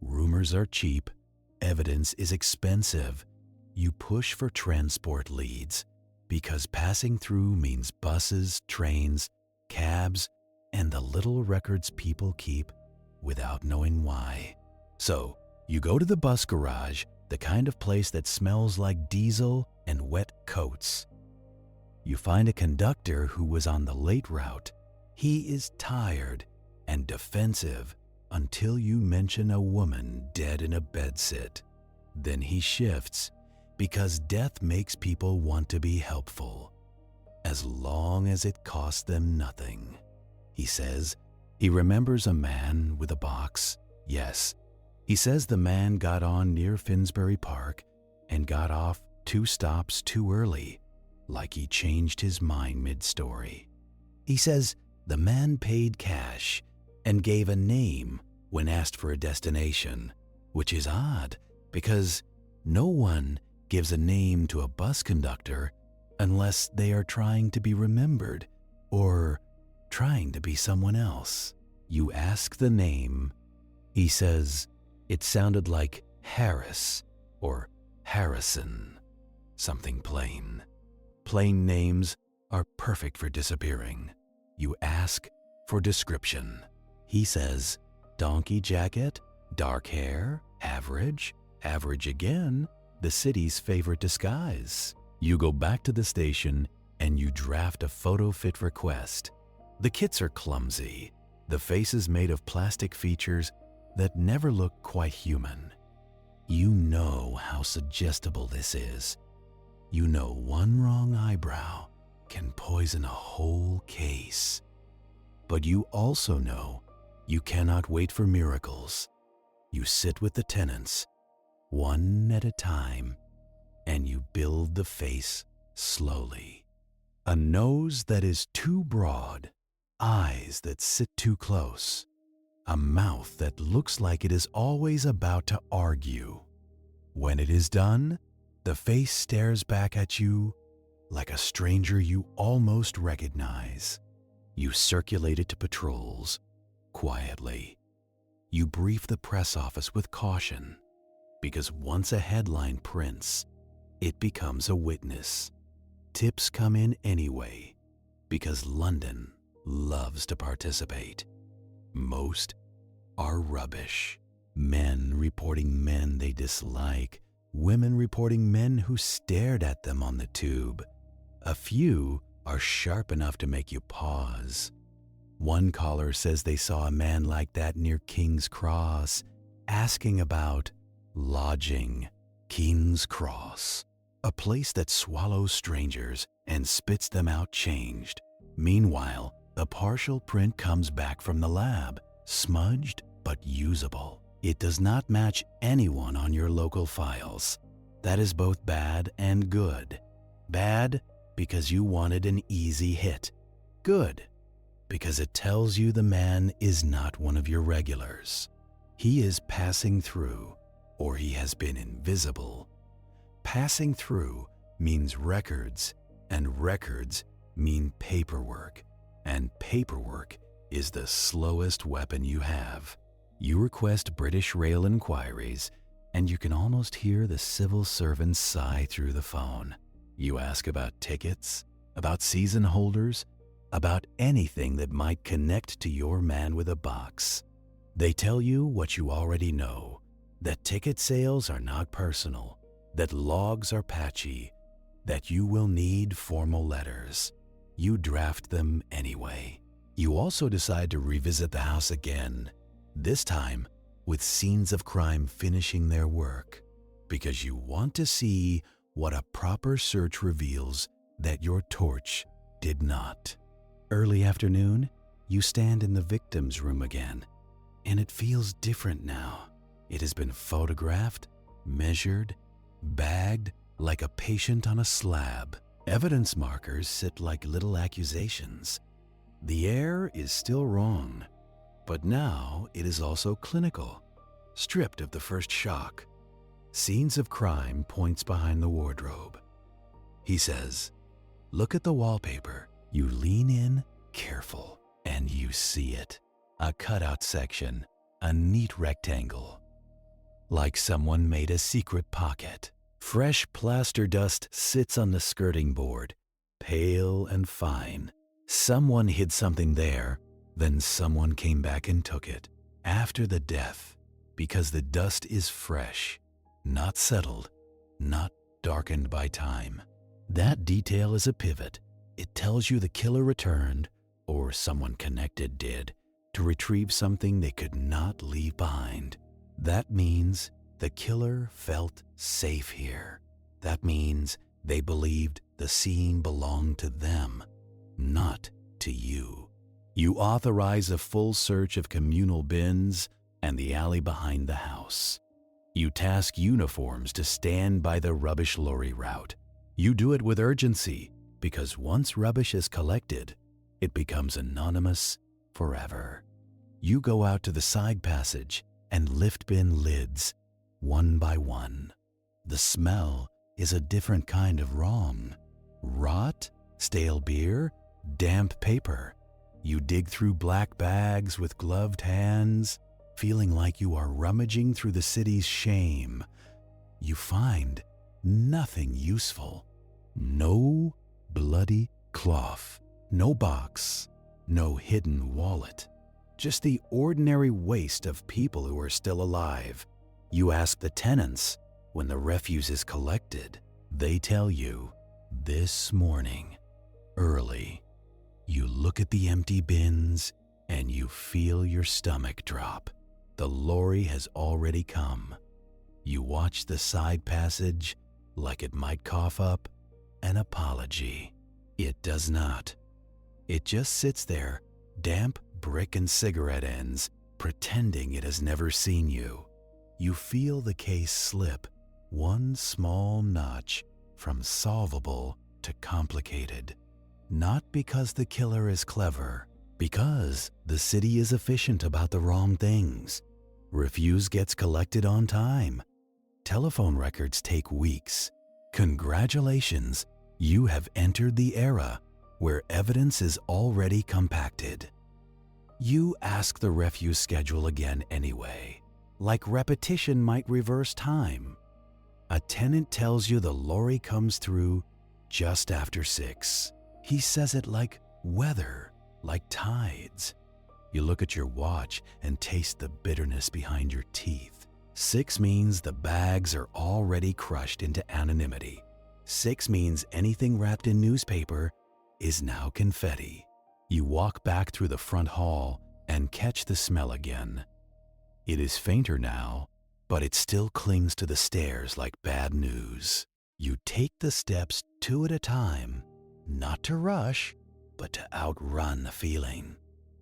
A: Rumors are cheap. Evidence is expensive. You push for transport leads because passing through means buses, trains, cabs, and the little records people keep without knowing why. So, you go to the bus garage, the kind of place that smells like diesel and wet coats. You find a conductor who was on the late route. He is tired and defensive until you mention a woman dead in a bedsit. Then he shifts because death makes people want to be helpful, as long as it costs them nothing. He says he remembers a man with a box. Yes, he says the man got on near Finsbury Park and got off 2 stops too early, like he changed his mind mid-story. He says The man paid cash and gave a name when asked for a destination, which is odd because no one gives a name to a bus conductor unless they are trying to be remembered or trying to be someone else. You ask the name. He says it sounded like Harris or Harrison, something plain. Plain names are perfect for disappearing. You ask for description. He says donkey jacket, dark hair, average, average again, the city's favorite disguise. You go back to the station and you draft a photo fit request. The kits are clumsy, the face is made of plastic features that never look quite human. You know how suggestible this is. You know one wrong eyebrow can poison a whole case. But you also know you cannot wait for miracles. You sit with the tenants, one at a time, and you build the face slowly. A nose that is too broad, eyes that sit too close, a mouth that looks like it is always about to argue. When it is done, the face stares back at you like a stranger you almost recognize. You circulate it to patrols, quietly. You brief the press office with caution, because once a headline prints, it becomes a witness. Tips come in anyway, because London loves to participate. Most are rubbish. Men reporting men they dislike, women reporting men who stared at them on the tube. A few are sharp enough to make you pause. One caller says they saw a man like that near King's Cross, asking about lodging. King's Cross, a place that swallows strangers and spits them out changed. Meanwhile, the partial print comes back from the lab, smudged but usable. It does not match anyone on your local files. That is both bad and good. Bad because you wanted an easy hit. Good because it tells you the man is not one of your regulars. He is passing through, or he has been invisible. Passing through means records, and records mean paperwork, and paperwork is the slowest weapon you have. You request British Rail inquiries, and you can almost hear the civil servants sigh through the phone. You ask about tickets, about season holders, about anything that might connect to your man with a box. They tell you what you already know, that ticket sales are not personal, that logs are patchy, that you will need formal letters. You draft them anyway. You also decide to revisit the house again, this time with scenes of crime finishing their work, because you want to see what a proper search reveals that your torch did not. Early afternoon, you stand in the victim's room again, and it feels different now. It has been photographed, measured, bagged like a patient on a slab. Evidence markers sit like little accusations. The air is still wrong, but now it is also clinical, stripped of the first shock. Scenes of crime points behind the wardrobe. He says, "Look at the wallpaper." You lean in, careful, and you see it. A cutout section, a neat rectangle. Like someone made a secret pocket. Fresh plaster dust sits on the skirting board, pale and fine. Someone hid something there, then someone came back and took it. After the death, because the dust is fresh, not settled, not darkened by time. That detail is a pivot. It tells you the killer returned, or someone connected did, to retrieve something they could not leave behind. That means the killer felt safe here. That means they believed the scene belonged to them, not to you. You authorize a full search of communal bins and the alley behind the house. You task uniforms to stand by the rubbish lorry route. You do it with urgency, because once rubbish is collected, it becomes anonymous forever. You go out to the side passage and lift bin lids one by one. The smell is a different kind of wrong. Rot, stale beer, damp paper. You dig through black bags with gloved hands, feeling like you are rummaging through the city's shame. You find nothing useful. No bloody cloth, no box, no hidden wallet. Just the ordinary waste of people who are still alive. You ask the tenants when the refuse is collected. They tell you, this morning, early. You look at the empty bins and you feel your stomach drop. The lorry has already come. You watch the side passage like it might cough up an apology. It does not. It just sits there, damp brick and cigarette ends, pretending it has never seen you. You feel the case slip one small notch from solvable to complicated. Not because the killer is clever, because the city is efficient about the wrong things. Refuse gets collected on time. Telephone records take weeks. Congratulations, you have entered the era where evidence is already compacted. You ask the refuse schedule again anyway, like repetition might reverse time. A tenant tells you the lorry comes through just after 6. He says it like weather, like tides. You look at your watch and taste the bitterness behind your teeth. 6 means the bags are already crushed into anonymity. 6 means anything wrapped in newspaper is now confetti. You walk back through the front hall and catch the smell again. It is fainter now, but it still clings to the stairs like bad news. You take the steps 2 at a time, not to rush, but to outrun the feeling.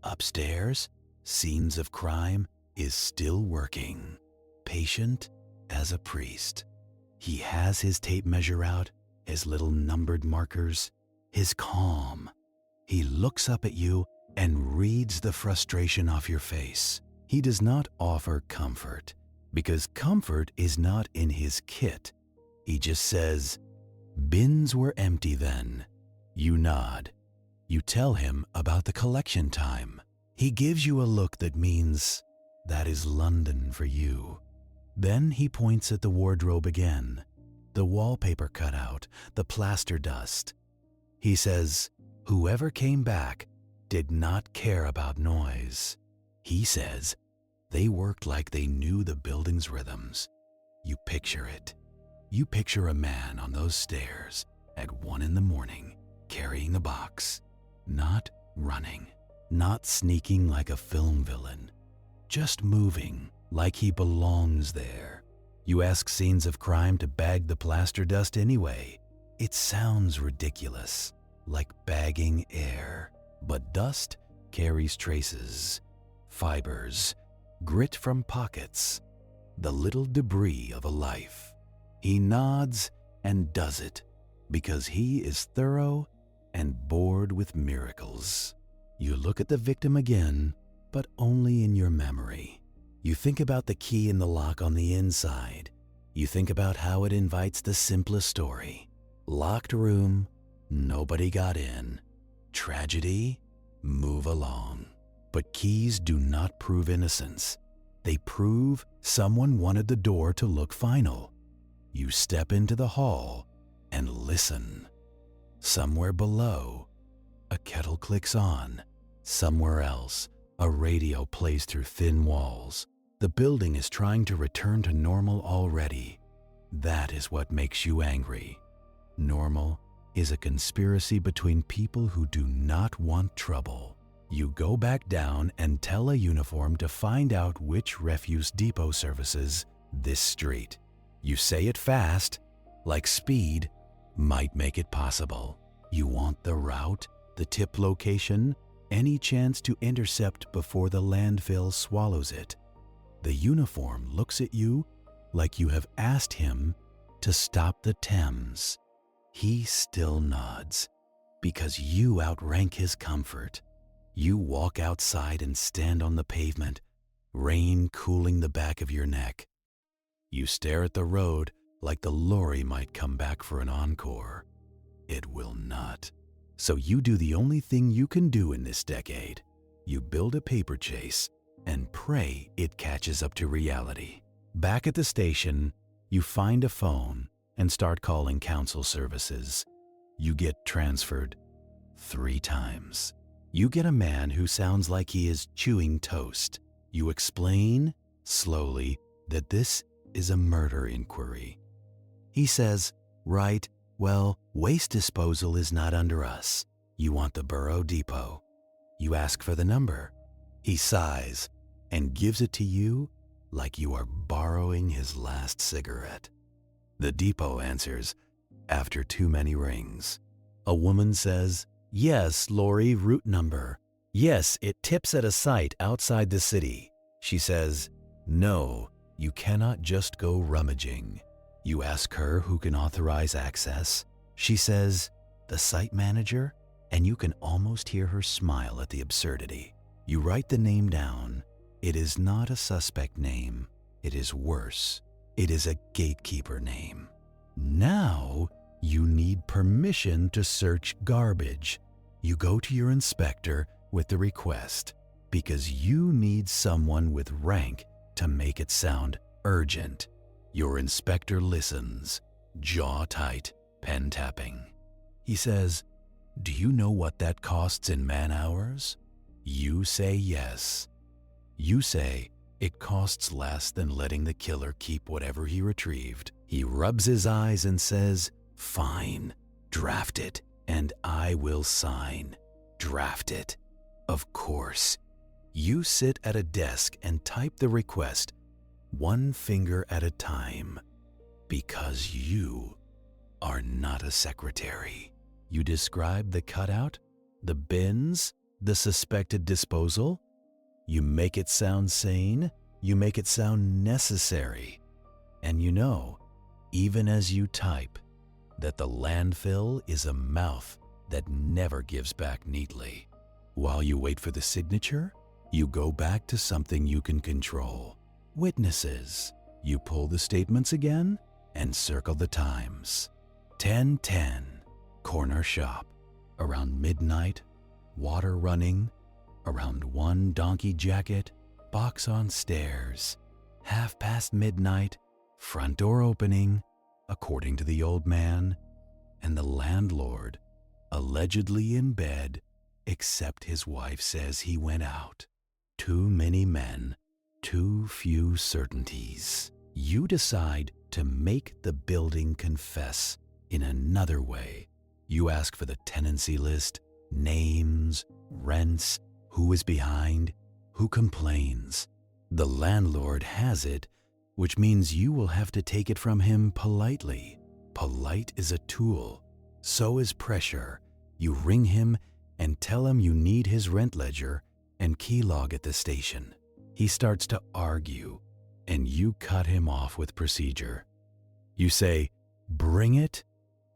A: Upstairs, scenes of crime is still working, patient as a priest. He has his tape measure out, his little numbered markers, his calm. He looks up at you and reads the frustration off your face. He does not offer comfort, because comfort is not in his kit. He just says, "Bins were empty then." You nod. You tell him about the collection time. He gives you a look that means, that is London for you. Then he points at the wardrobe again, the wallpaper cutout, the plaster dust. He says, whoever came back did not care about noise. He says, they worked like they knew the building's rhythms. You picture it. You picture a man on those stairs at 1 in the morning, carrying the box, not running, not sneaking like a film villain, just moving like he belongs there. You ask scenes of crime to bag the plaster dust anyway. It sounds ridiculous, like bagging air, but dust carries traces, fibers, grit from pockets, the little debris of a life. He nods and does it because he is thorough and bored with miracles. You look at the victim again, but only in your memory. You think about the key in the lock on the inside. You think about how it invites the simplest story. Locked room, nobody got in. Tragedy, move along. But keys do not prove innocence. They prove someone wanted the door to look final. You step into the hall and listen. Somewhere below, a kettle clicks on. Somewhere else, a radio plays through thin walls. The building is trying to return to normal already. That is what makes you angry. Normal is a conspiracy between people who do not want trouble. You go back down and tell a uniform to find out which refuse depot services this street. You say it fast, like speed might make it possible. You want the route, the tip location, any chance to intercept before the landfill swallows it. The uniform looks at you like you have asked him to stop the Thames. He still nods. because you outrank his comfort. You walk outside and stand on the pavement, rain cooling the back of your neck. You stare at the road like the lorry might come back for an encore. It will not. So you do the only thing you can do in this decade. You build a paper chase and pray it catches up to reality. Back at the station, you find a phone and start calling council services. You get transferred 3 times. You get a man who sounds like he is chewing toast. You explain, slowly, that this is a murder inquiry. He says, right, well, waste disposal is not under us. You want the borough depot. You ask for the number. He sighs and gives it to you like you are borrowing his last cigarette. The depot answers after too many rings. A woman says, yes, lorry route number. Yes, it tips at a site outside the city. She says, no, you cannot just go rummaging. You ask her who can authorize access. She says, the site manager, and you can almost hear her smile at the absurdity. You write the name down. It is not a suspect name. It is worse. It is a gatekeeper name. Now you need permission to search garbage. You go to your inspector with the request because you need someone with rank to make it sound urgent. Your inspector listens, jaw tight, pen tapping. He says, do you know what that costs in man-hours? You say yes. You say it costs less than letting the killer keep whatever he retrieved. He rubs his eyes and says, fine, draft it, and I will sign. Draft it. Of course. You sit at a desk and type the request, one finger at a time, because you are not a secretary. You describe the cutout, the bins, the suspected disposal. You make it sound sane. You make it sound necessary. And you know, even as you type, that the landfill is a mouth that never gives back neatly. While you wait for the signature, you go back to something you can control. Witnesses. You pull the statements again and circle the times. 10:10, corner shop. Around midnight, water running. Around 1 donkey jacket, box on stairs. midnight, front door opening, according to the old man, and the landlord, allegedly in bed, except his wife says he went out. Too many men, too few certainties. You decide to make the building confess in another way. You ask for the tenancy list, names, rents, who is behind, who complains. The landlord has it, which means you will have to take it from him politely. Polite is a tool. So is pressure. You ring him and tell him you need his rent ledger and key log at the station. He starts to argue, and you cut him off with procedure. You say, bring it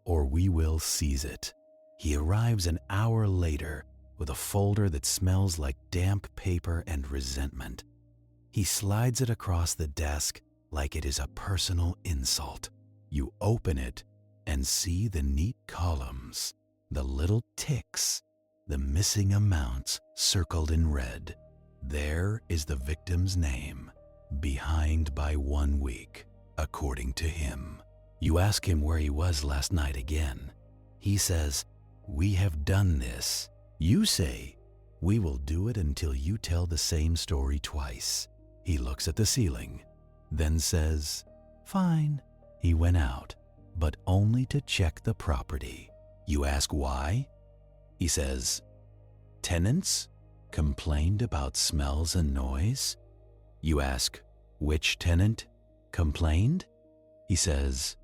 A: or we will seize it. He arrives an hour later with a folder that smells like damp paper and resentment. He slides it across the desk like it is a personal insult. You open it and see the neat columns, the little ticks, the missing amounts circled in red. There is the victim's name, behind by 1 week, according to him. You ask him where he was last night again. He says, we have done this. You say, we will do it until you tell the same story twice. He looks at the ceiling, then says, fine. He went out, but only to check the property. You ask why? He says, tenants complained about smells and noise. You ask, which tenant complained? He says,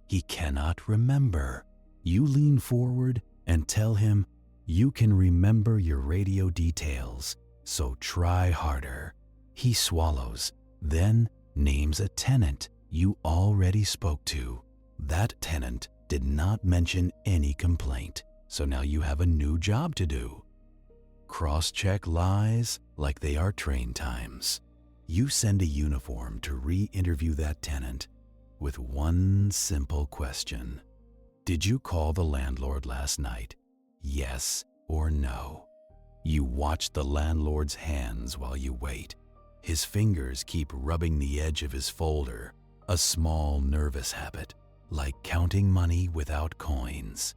A: he cannot remember. You lean forward and tell him, you can remember your radio details, so try harder. He swallows, then names a tenant you already spoke to. That tenant did not mention any complaint, so now you have a new job to do. Cross-check lies like they are train times. You send a uniform to re-interview that tenant with one simple question. Did you call the landlord last night? Yes or no? You watch the landlord's hands while you wait. His fingers keep rubbing the edge of his folder, a small nervous habit, like counting money without coins.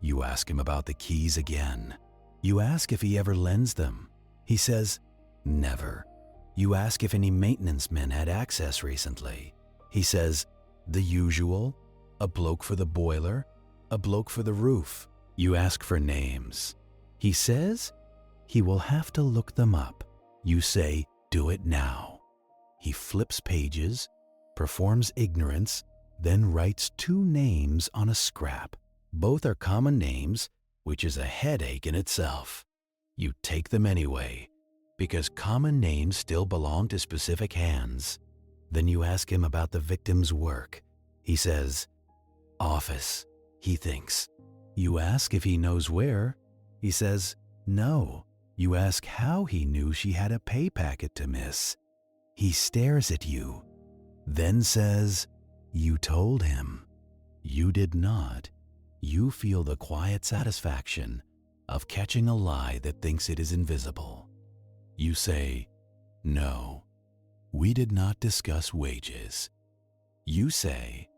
A: You ask him about the keys again. You ask if he ever lends them. He says, never. You ask if any maintenance men had access recently. He says, the usual, a bloke for the boiler, a bloke for the roof. You ask for names. He says he will have to look them up. You say, do it now. He flips pages, performs ignorance, then writes 2 names on a scrap. Both are common names, which is a headache in itself. You take them anyway, because common names still belong to specific hands. Then you ask him about the victim's work. He says, office, he thinks. You ask if he knows where. He says, no. You ask how he knew she had a pay packet to miss. He stares at you, then says, you told him. You did not. You feel the quiet satisfaction of catching a lie that thinks it is invisible. You say, no, we did not discuss wages. You say,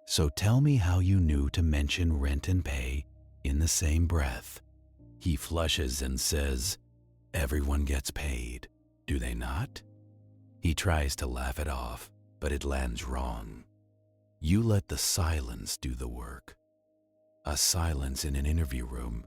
A: so tell me how you knew to mention rent and pay in the same breath. He flushes and says, everyone gets paid, do they not? He tries to laugh it off, but it lands wrong. You let the silence do the work. A silence in an interview room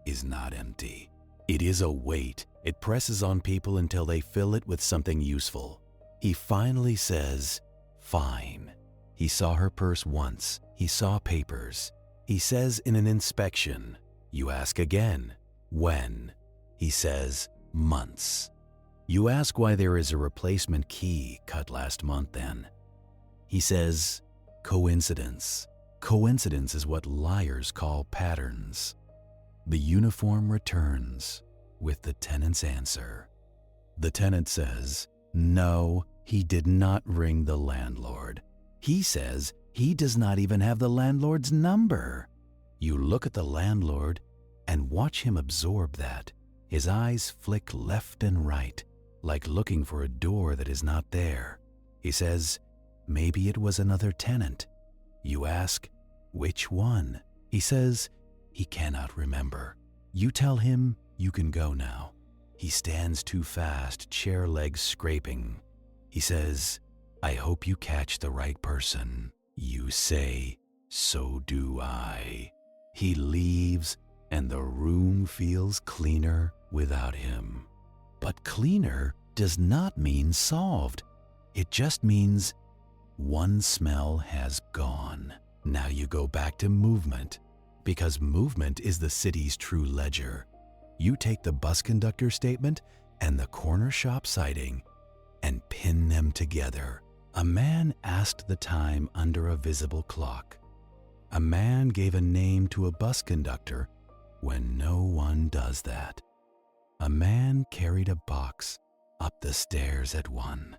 A: is not empty. It is a weight. It presses on people until they fill it with something useful. He finally says, fine. He saw her purse once. He saw papers. He says in an inspection. You ask again, when? He says, months. You ask why there is a replacement key cut last month then. He says, coincidence. Coincidence is what liars call patterns. The uniform returns with the tenant's answer. The tenant says, no, he did not ring the landlord. He says he does not even have the landlord's number. You look at the landlord and watch him absorb that. His eyes flick left and right, like looking for a door that is not there. He says, maybe it was another tenant. You ask, which one? He says, he cannot remember. You tell him you can go now. He stands too fast, chair legs scraping. He says, I hope you catch the right person. You say, so do I. He leaves, and the room feels cleaner without him. But cleaner does not mean solved. It just means one smell has gone. Now you go back to movement, because movement is the city's true ledger. You take the bus conductor statement and the corner shop sighting and pin them together. A man asked the time under a visible clock. A man gave a name to a bus conductor when no one does that. A man carried a box up the stairs at 1.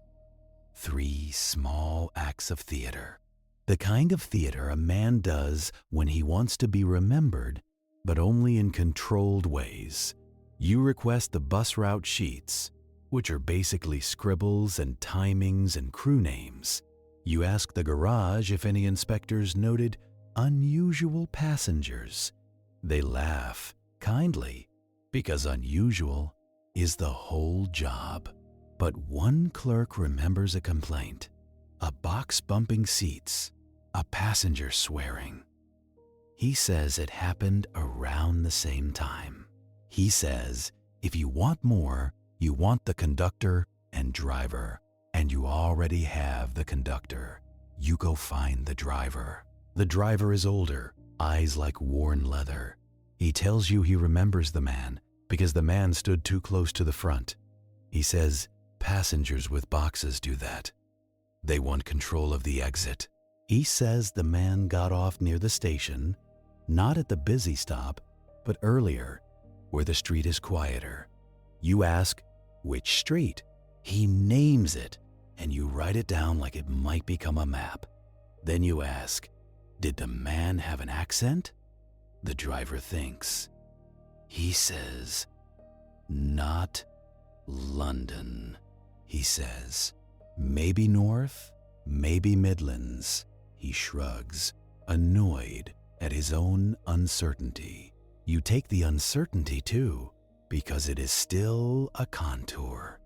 A: 3 small acts of theater. The kind of theater a man does when he wants to be remembered, but only in controlled ways. You request the bus route sheets, which are basically scribbles and timings and crew names. You ask the garage if any inspectors noted unusual passengers. They laugh kindly, because unusual is the whole job. But one clerk remembers a complaint, a box bumping seats, a passenger swearing. He says it happened around the same time. He says if you want more, you want the conductor and driver, and you already have the conductor. You go find the driver. The driver is older, eyes like worn leather. He tells you he remembers the man because the man stood too close to the front. He says passengers with boxes do that. They want control of the exit. He says the man got off near the station, not at the busy stop, but earlier, where the street is quieter. You ask, which street? He names it, and you write it down like it might become a map. Then you ask, did the man have an accent? The driver thinks. He says, not London, he says. Maybe North, maybe Midlands. He shrugs, annoyed at his own uncertainty. You take the uncertainty too, because it is still a contour.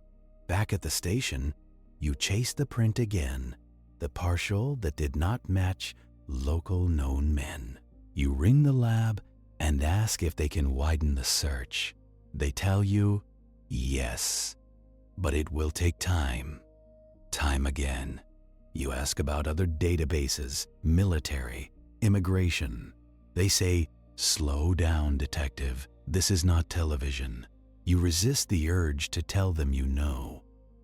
A: Back at the station, you chase the print again, the partial that did not match local known men. You ring the lab and ask if they can widen the search. They tell you, yes, but it will take time. Time again. You ask about other databases, military, immigration. They say, slow down, detective. This is not television. You resist the urge to tell them you know.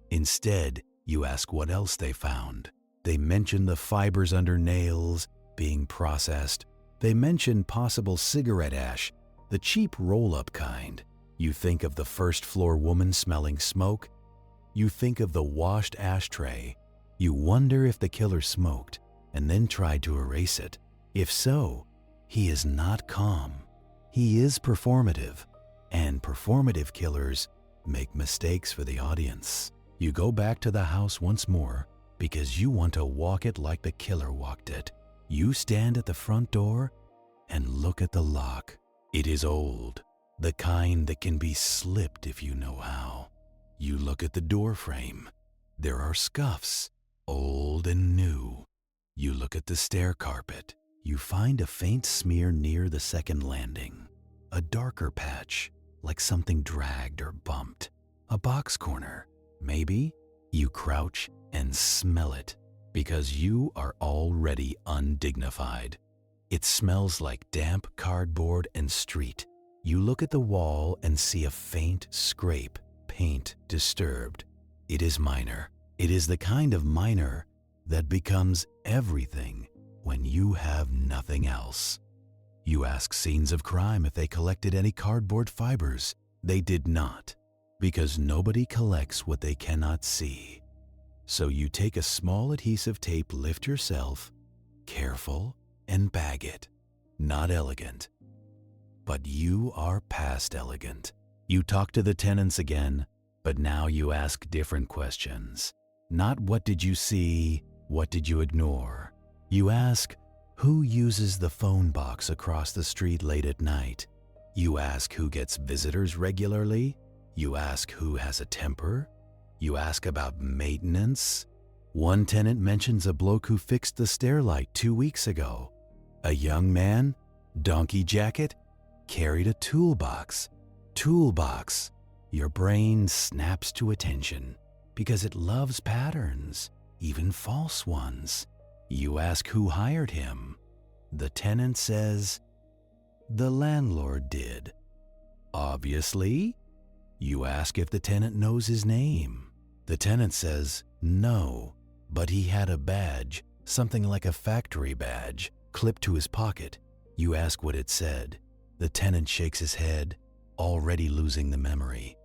A: Instead, you ask what else they found. They mention the fibers under nails being processed. They mention possible cigarette ash, the cheap roll-up kind. You think of the first-floor woman smelling smoke. You think of the washed ashtray. You wonder if the killer smoked and then tried to erase it. If so, he is not calm. He is performative, and performative killers make mistakes for the audience. You go back to the house once more because you want to walk it like the killer walked it. You stand at the front door and look at the lock. It is old, the kind that can be slipped if you know how. You look at the door frame. There are scuffs, old and new. You look at the stair carpet. You find a faint smear near the second landing, a darker patch, like something dragged or bumped. A box corner, maybe. You crouch and smell it because you are already undignified. It smells like damp cardboard and street. You look at the wall and see a faint scrape, paint disturbed. It is minor. It is the kind of minor that becomes everything when you have nothing else. You ask scenes of crime if they collected any cardboard fibers. They did not, because nobody collects what they cannot see. So you take a small adhesive tape lift yourself, careful, and bag it. Not elegant. But you are past elegant. You talk to the tenants again, but now you ask different questions. Not what did you see, what did you ignore? You ask, who uses the phone box across the street late at night? You ask who gets visitors regularly? You ask who has a temper? You ask about maintenance? One tenant mentions a bloke who fixed the stairlight 2 weeks ago. A young man, donkey jacket, carried a toolbox. Toolbox. Your brain snaps to attention because it loves patterns, even false ones. You ask who hired him. The tenant says, the landlord did. Obviously. You ask if the tenant knows his name. The tenant says, no, but he had a badge, something like a factory badge, clipped to his pocket. You ask what it said. The tenant shakes his head, already losing the memory.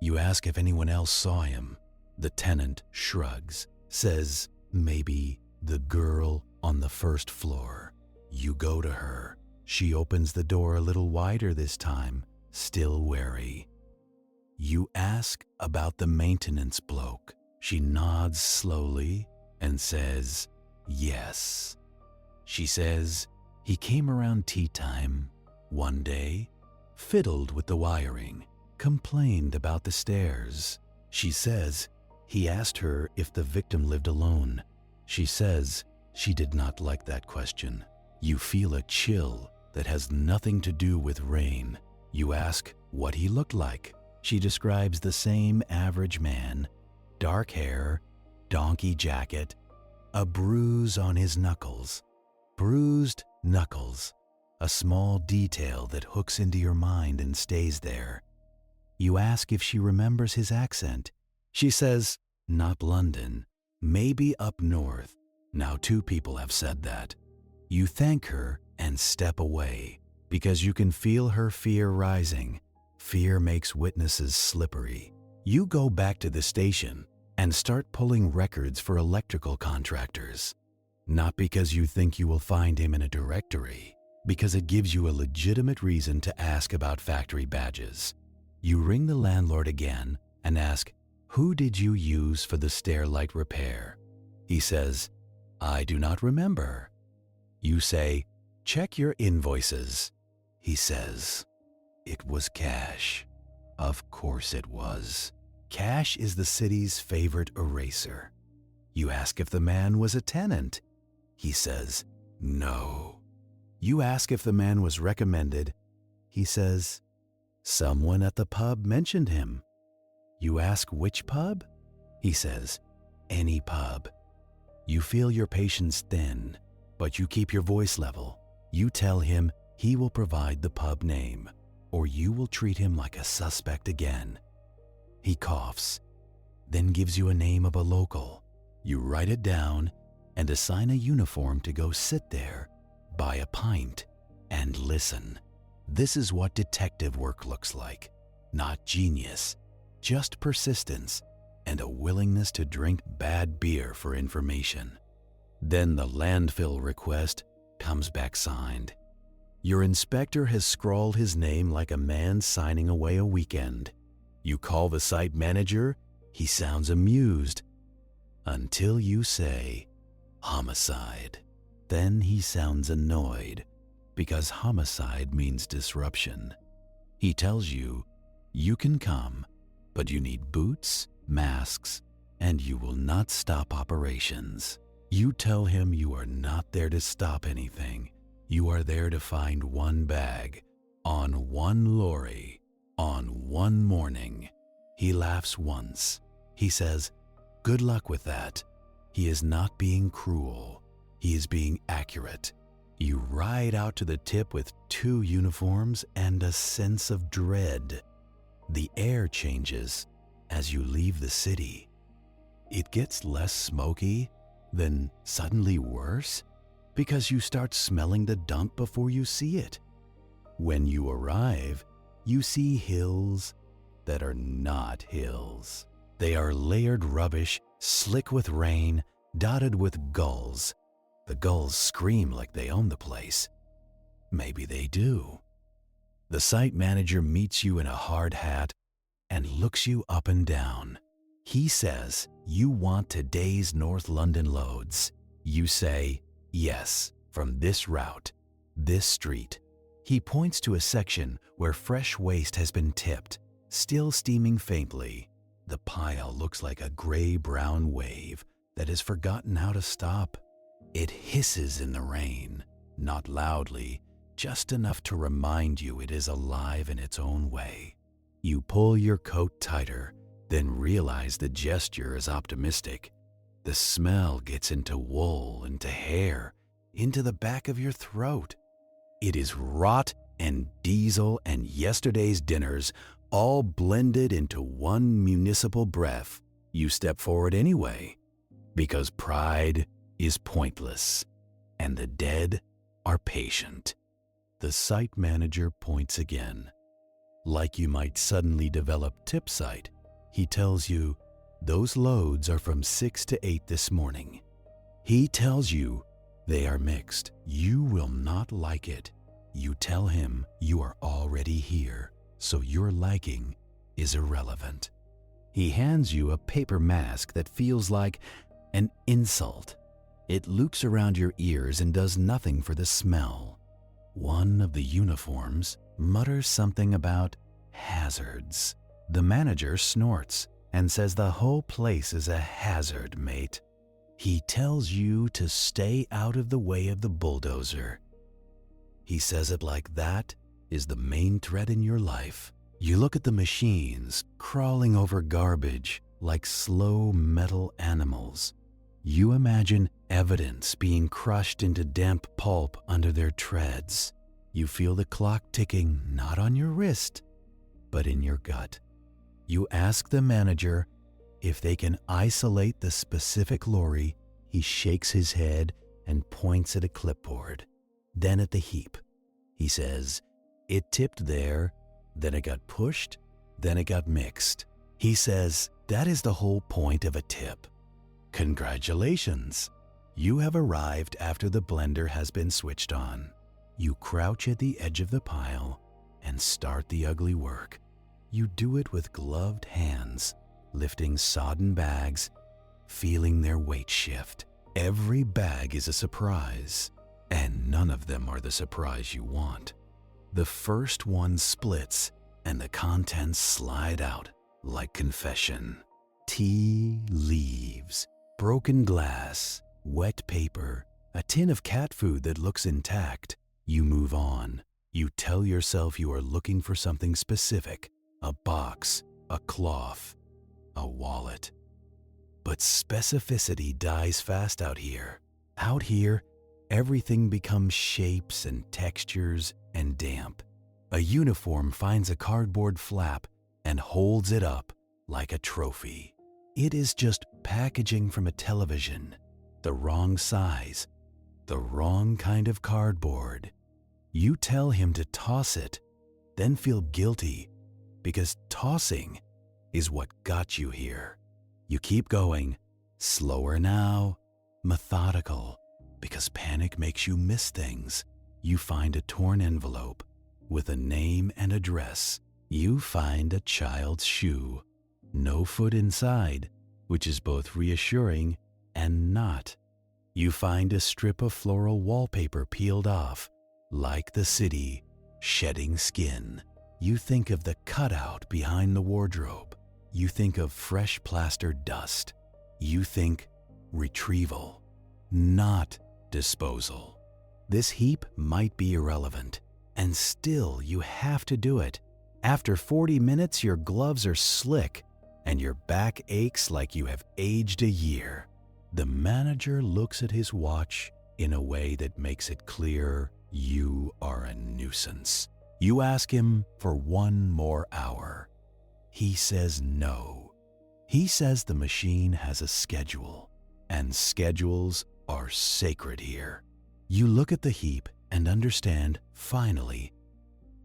A: You ask if anyone else saw him. The tenant shrugs, says, maybe the girl on the first floor. You go to her. She opens the door a little wider this time, still wary. You ask about the maintenance bloke. She nods slowly and says, yes. She says, he came around tea time one day, fiddled with the wiring, complained about the stairs. She says, he asked her if the victim lived alone. She says she did not like that question. You feel a chill that has nothing to do with rain. You ask what he looked like. She describes the same average man, dark hair, donkey jacket, a bruise on his knuckles. Bruised knuckles, a small detail that hooks into your mind and stays there. You ask if she remembers his accent. She says, not London, maybe up north. Now 2 people have said that. You thank her and step away. because you can feel her fear rising. Fear makes witnesses slippery. You go back to the station and start pulling records for electrical contractors. Not because you think you will find him in a directory, because it gives you a legitimate reason to ask about factory badges. You ring the landlord again and ask, "Who did you use for the stair light repair?" He says, "I do not remember." You say, "Check your invoices." He says, "It was cash." Of course it was. Cash is the city's favorite eraser. You ask if the man was a tenant. He says, "No." You ask if the man was recommended. He says, "Someone at the pub mentioned him." You ask which pub? He says, "Any pub." You feel your patience thin, but you keep your voice level. You tell him he will provide the pub name, or you will treat him like a suspect again. He coughs, then gives you a name of a local. You write it down and assign a uniform to go sit there, buy a pint, and listen. This is what detective work looks like. Not genius, just persistence and a willingness to drink bad beer for information. Then the landfill request comes back signed. Your inspector has scrawled his name like a man signing away a weekend. You call the site manager, he sounds amused, until you say, "Homicide." Then he sounds annoyed, because homicide means disruption. He tells you, you can come, but you need boots, masks, and you will not stop operations. You tell him you are not there to stop anything. You are there to find one bag, on one lorry, on one morning. He laughs once. He says, "Good luck with that." He is not being cruel. He is being accurate. You ride out to the tip with 2 uniforms and a sense of dread. The air changes as you leave the city. It gets less smoky, then suddenly worse, because you start smelling the dump before you see it. When you arrive, you see hills that are not hills. They are layered rubbish, slick with rain, dotted with gulls. The gulls scream like they own the place. Maybe they do. The site manager meets you in a hard hat and looks you up and down. He says, "You want today's North London loads." You say, "Yes, from this route, this street." He points to a section where fresh waste has been tipped, still steaming faintly. The pile looks like a gray-brown wave that has forgotten how to stop. It hisses in the rain, not loudly, just enough to remind you it is alive in its own way. You pull your coat tighter, then realize the gesture is optimistic. The smell gets into wool, into hair, into the back of your throat. It is rot and diesel and yesterday's dinners all blended into one municipal breath. You step forward anyway, because pride is pointless, and the dead are patient. The site manager points again. Like you might suddenly develop tip sight, he tells you, "Those loads are from 6 to 8 this morning." He tells you they are mixed. You will not like it. You tell him you are already here, so your liking is irrelevant. He hands you a paper mask that feels like an insult. It loops around your ears and does nothing for the smell. One of the uniforms mutters something about hazards. The manager snorts and says the whole place is a hazard, mate. He tells you to stay out of the way of the bulldozer. He says it like that is the main thread in your life. You look at the machines crawling over garbage like slow metal animals. You imagine evidence being crushed into damp pulp under their treads. You feel the clock ticking not on your wrist, but in your gut. You ask the manager if they can isolate the specific lorry. He shakes his head and points at a clipboard, then at the heap. He says, "It tipped there, then it got pushed, then it got mixed." He says, that is the whole point of a tip. Congratulations! You have arrived after the blender has been switched on. You crouch at the edge of the pile and start the ugly work. You do it with gloved hands, lifting sodden bags, feeling their weight shift. Every bag is a surprise, and none of them are the surprise you want. The first one splits, and the contents slide out like confession. Tea leaves, broken glass, wet paper, a tin of cat food that looks intact. You move on. You tell yourself you are looking for something specific, a box, a cloth, a wallet. But specificity dies fast out here. Out here, everything becomes shapes and textures and damp. A uniform finds a cardboard flap and holds it up like a trophy. It is just packaging from a television, the wrong size, the wrong kind of cardboard. You tell him to toss it, then feel guilty because tossing is what got you here. You keep going, slower now, methodical, because panic makes you miss things. You find a torn envelope with a name and address. You find a child's shoe, no foot inside, which is both reassuring and not. You find a strip of floral wallpaper peeled off, like the city shedding skin. You think of the cutout behind the wardrobe. You think of fresh plaster dust. You think retrieval, not disposal. This heap might be irrelevant, and still you have to do it. After 40 minutes, your gloves are slick, and your back aches like you have aged a year. The manager looks at his watch in a way that makes it clear you are a nuisance. You ask him for 1 more hour. He says no. He says the machine has a schedule, and schedules are sacred here. You look at the heap and understand, finally,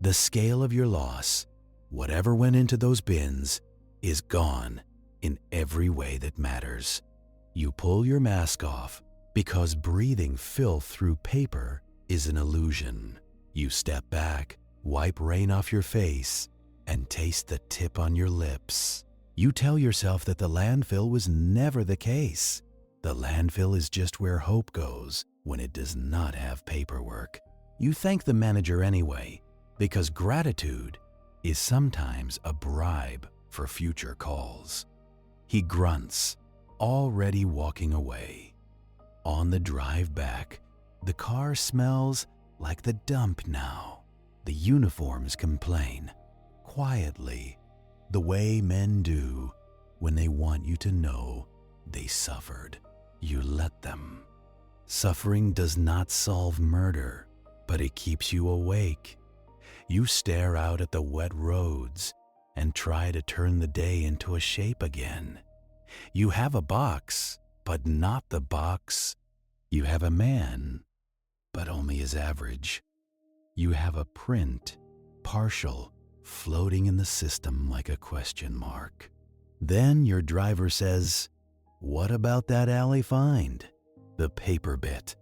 A: the scale of your loss, whatever went into those bins, is gone in every way that matters. You pull your mask off because breathing filth through paper is an illusion. You step back, wipe rain off your face, and taste the tip on your lips. You tell yourself that the landfill was never the case. The landfill is just where hope goes when it does not have paperwork. You thank the manager anyway, because gratitude is sometimes a bribe for future calls. He grunts, already walking away. On the drive back, the car smells like the dump now. The uniforms complain, quietly, the way men do when they want you to know they suffered. You let them. Suffering does not solve murder, but it keeps you awake. You stare out at the wet roads and try to turn the day into a shape again. You have a box, but not the box. You have a man, but only his average. You have a print, partial, floating in the system like a question mark. Then your driver says, "What about that alley find? The paper bit."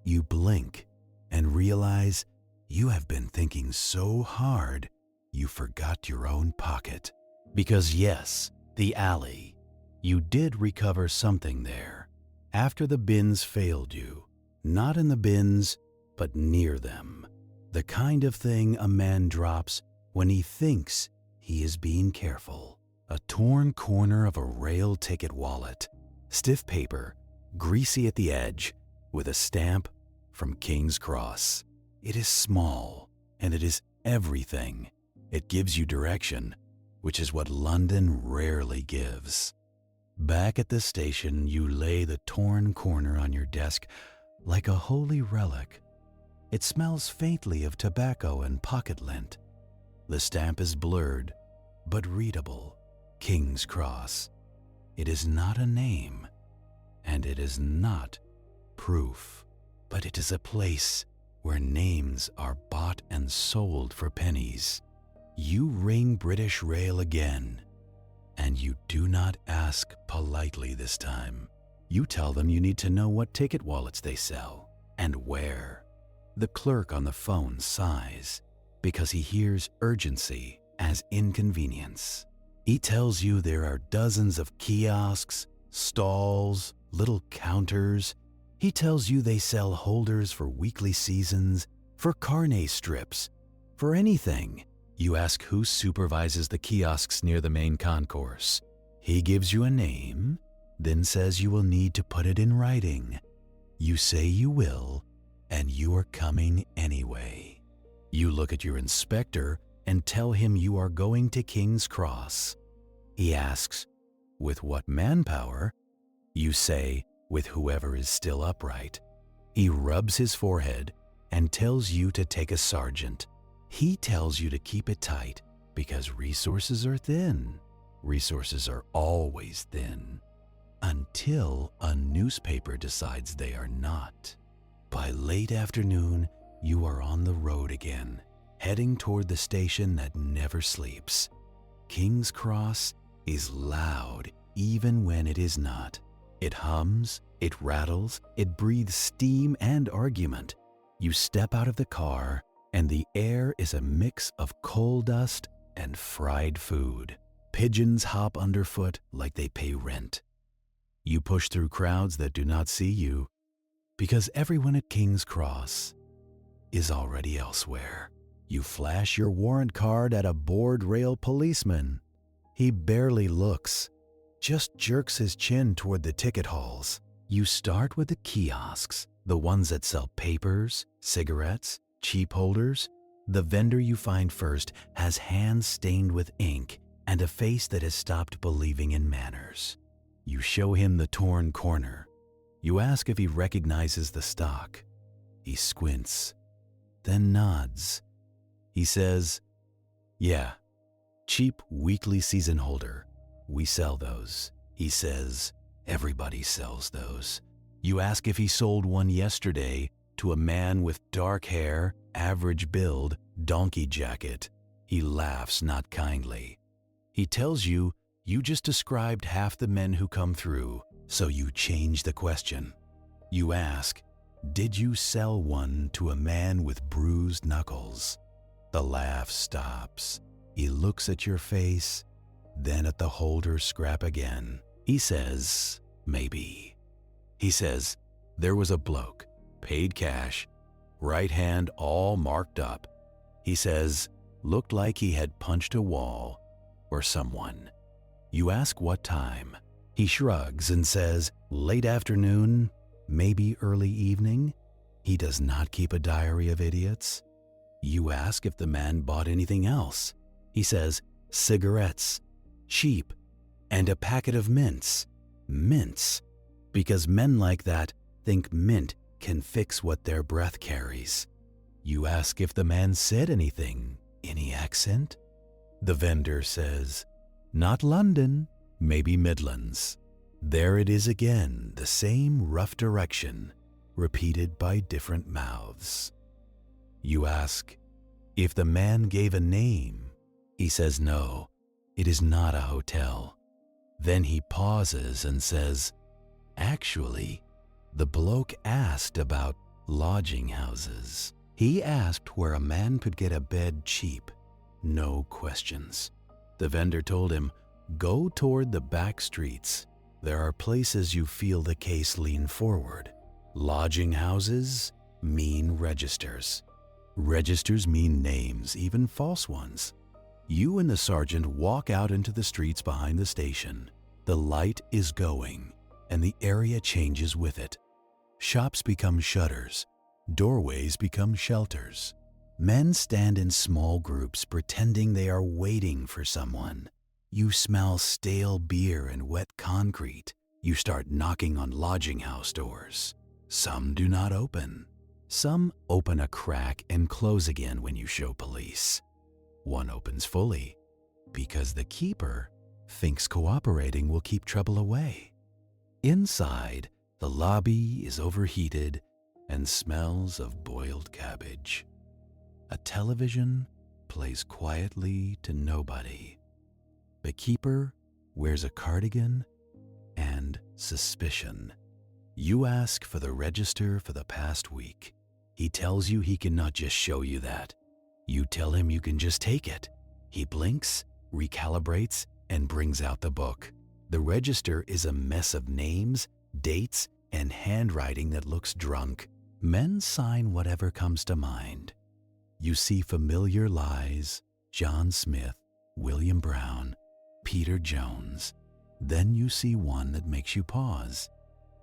A: You blink and realize you have been thinking so hard you forgot your own pocket. Because yes, the alley. You did recover something there. After the bins failed you. Not in the bins, but near them. The kind of thing a man drops when he thinks he is being careful. A torn corner of a rail ticket wallet. Stiff paper, greasy at the edge, with a stamp from King's Cross. It is small, and it is everything. It gives you direction, which is what London rarely gives. Back at the station, you lay the torn corner on your desk like a holy relic. It smells faintly of tobacco and pocket lint. The stamp is blurred, but readable. King's Cross. It is not a name, and it is not proof, but it is a place where names are bought and sold for pennies. You ring British Rail again, and you do not ask politely this time. You tell them you need to know what ticket wallets they sell and where. The clerk on the phone sighs because he hears urgency as inconvenience. He tells you there are dozens of kiosks, stalls, little counters. He tells you they sell holders for weekly seasons, for carnet strips, for anything. You ask who supervises the kiosks near the main concourse. He gives you a name, then says you will need to put it in writing. You say you will, and you are coming anyway. You look at your inspector and tell him you are going to King's Cross. He asks, with what manpower? You say, with whoever is still upright. He rubs his forehead and tells you to take a sergeant. He tells you to keep it tight because resources are thin. Resources are always thin, until a newspaper decides they are not. By late afternoon, you are on the road again, heading toward the station that never sleeps. King's Cross is loud even when it is not. It hums, it rattles, it breathes steam and argument. You step out of the car, and the air is a mix of coal dust and fried food. Pigeons hop underfoot like they pay rent. You push through crowds that do not see you, because everyone at King's Cross is already elsewhere. You flash your warrant card at a bored rail policeman. He barely looks, just jerks his chin toward the ticket halls. You start with the kiosks, the ones that sell papers, cigarettes, cheap holders. The vendor you find first has hands stained with ink and a face that has stopped believing in manners. You show him the torn corner. You ask if he recognizes the stock. He squints, then nods. He says, "Yeah, cheap weekly season holder. We sell those." He says, "Everybody sells those." You ask if he sold one yesterday to a man with dark hair, average build, donkey jacket. He laughs not kindly. He tells you you just described half the men who come through, so you change the question. You ask, "Did you sell one to a man with bruised knuckles?" The laugh stops. He looks at your face, then at the holder scrap again. He says, "Maybe." He says, "There was a bloke, paid cash, right hand all marked up." He says, "Looked like he had punched a wall or someone." You ask what time. He shrugs and says, "Late afternoon, maybe early evening." He does not keep a diary of idiots. You ask if the man bought anything else. He says, "Cigarettes, cheap, and a packet of mints." Mints, because men like that think mint can fix what their breath carries. You ask if the man said anything, any accent. The vendor says, "Not London, maybe Midlands." There it is again, the same rough direction, repeated by different mouths. You ask if the man gave a name. He says no, it is not a hotel. Then he pauses and says, "Actually, the bloke asked about lodging houses. He asked where a man could get a bed cheap. No questions." The vendor told him, "Go toward the back streets. There are places you feel the case lean forward. Lodging houses mean registers. Registers mean names, even false ones." You and the sergeant walk out into the streets behind the station. The light is going, and the area changes with it. Shops become shutters. Doorways become shelters. Men stand in small groups pretending they are waiting for someone. You smell stale beer and wet concrete. You start knocking on lodging house doors. Some do not open. Some open a crack and close again when you show police. One opens fully because the keeper thinks cooperating will keep trouble away. Inside, the lobby is overheated and smells of boiled cabbage. A television plays quietly to nobody. The keeper wears a cardigan and suspicion. You ask for the register for the past week. He tells you he cannot just show you that. You tell him you can just take it. He blinks, recalibrates, and brings out the book. The register is a mess of names, dates, and handwriting that looks drunk. Men sign whatever comes to mind. You see familiar lies, John Smith, William Brown, Peter Jones. Then you see one that makes you pause.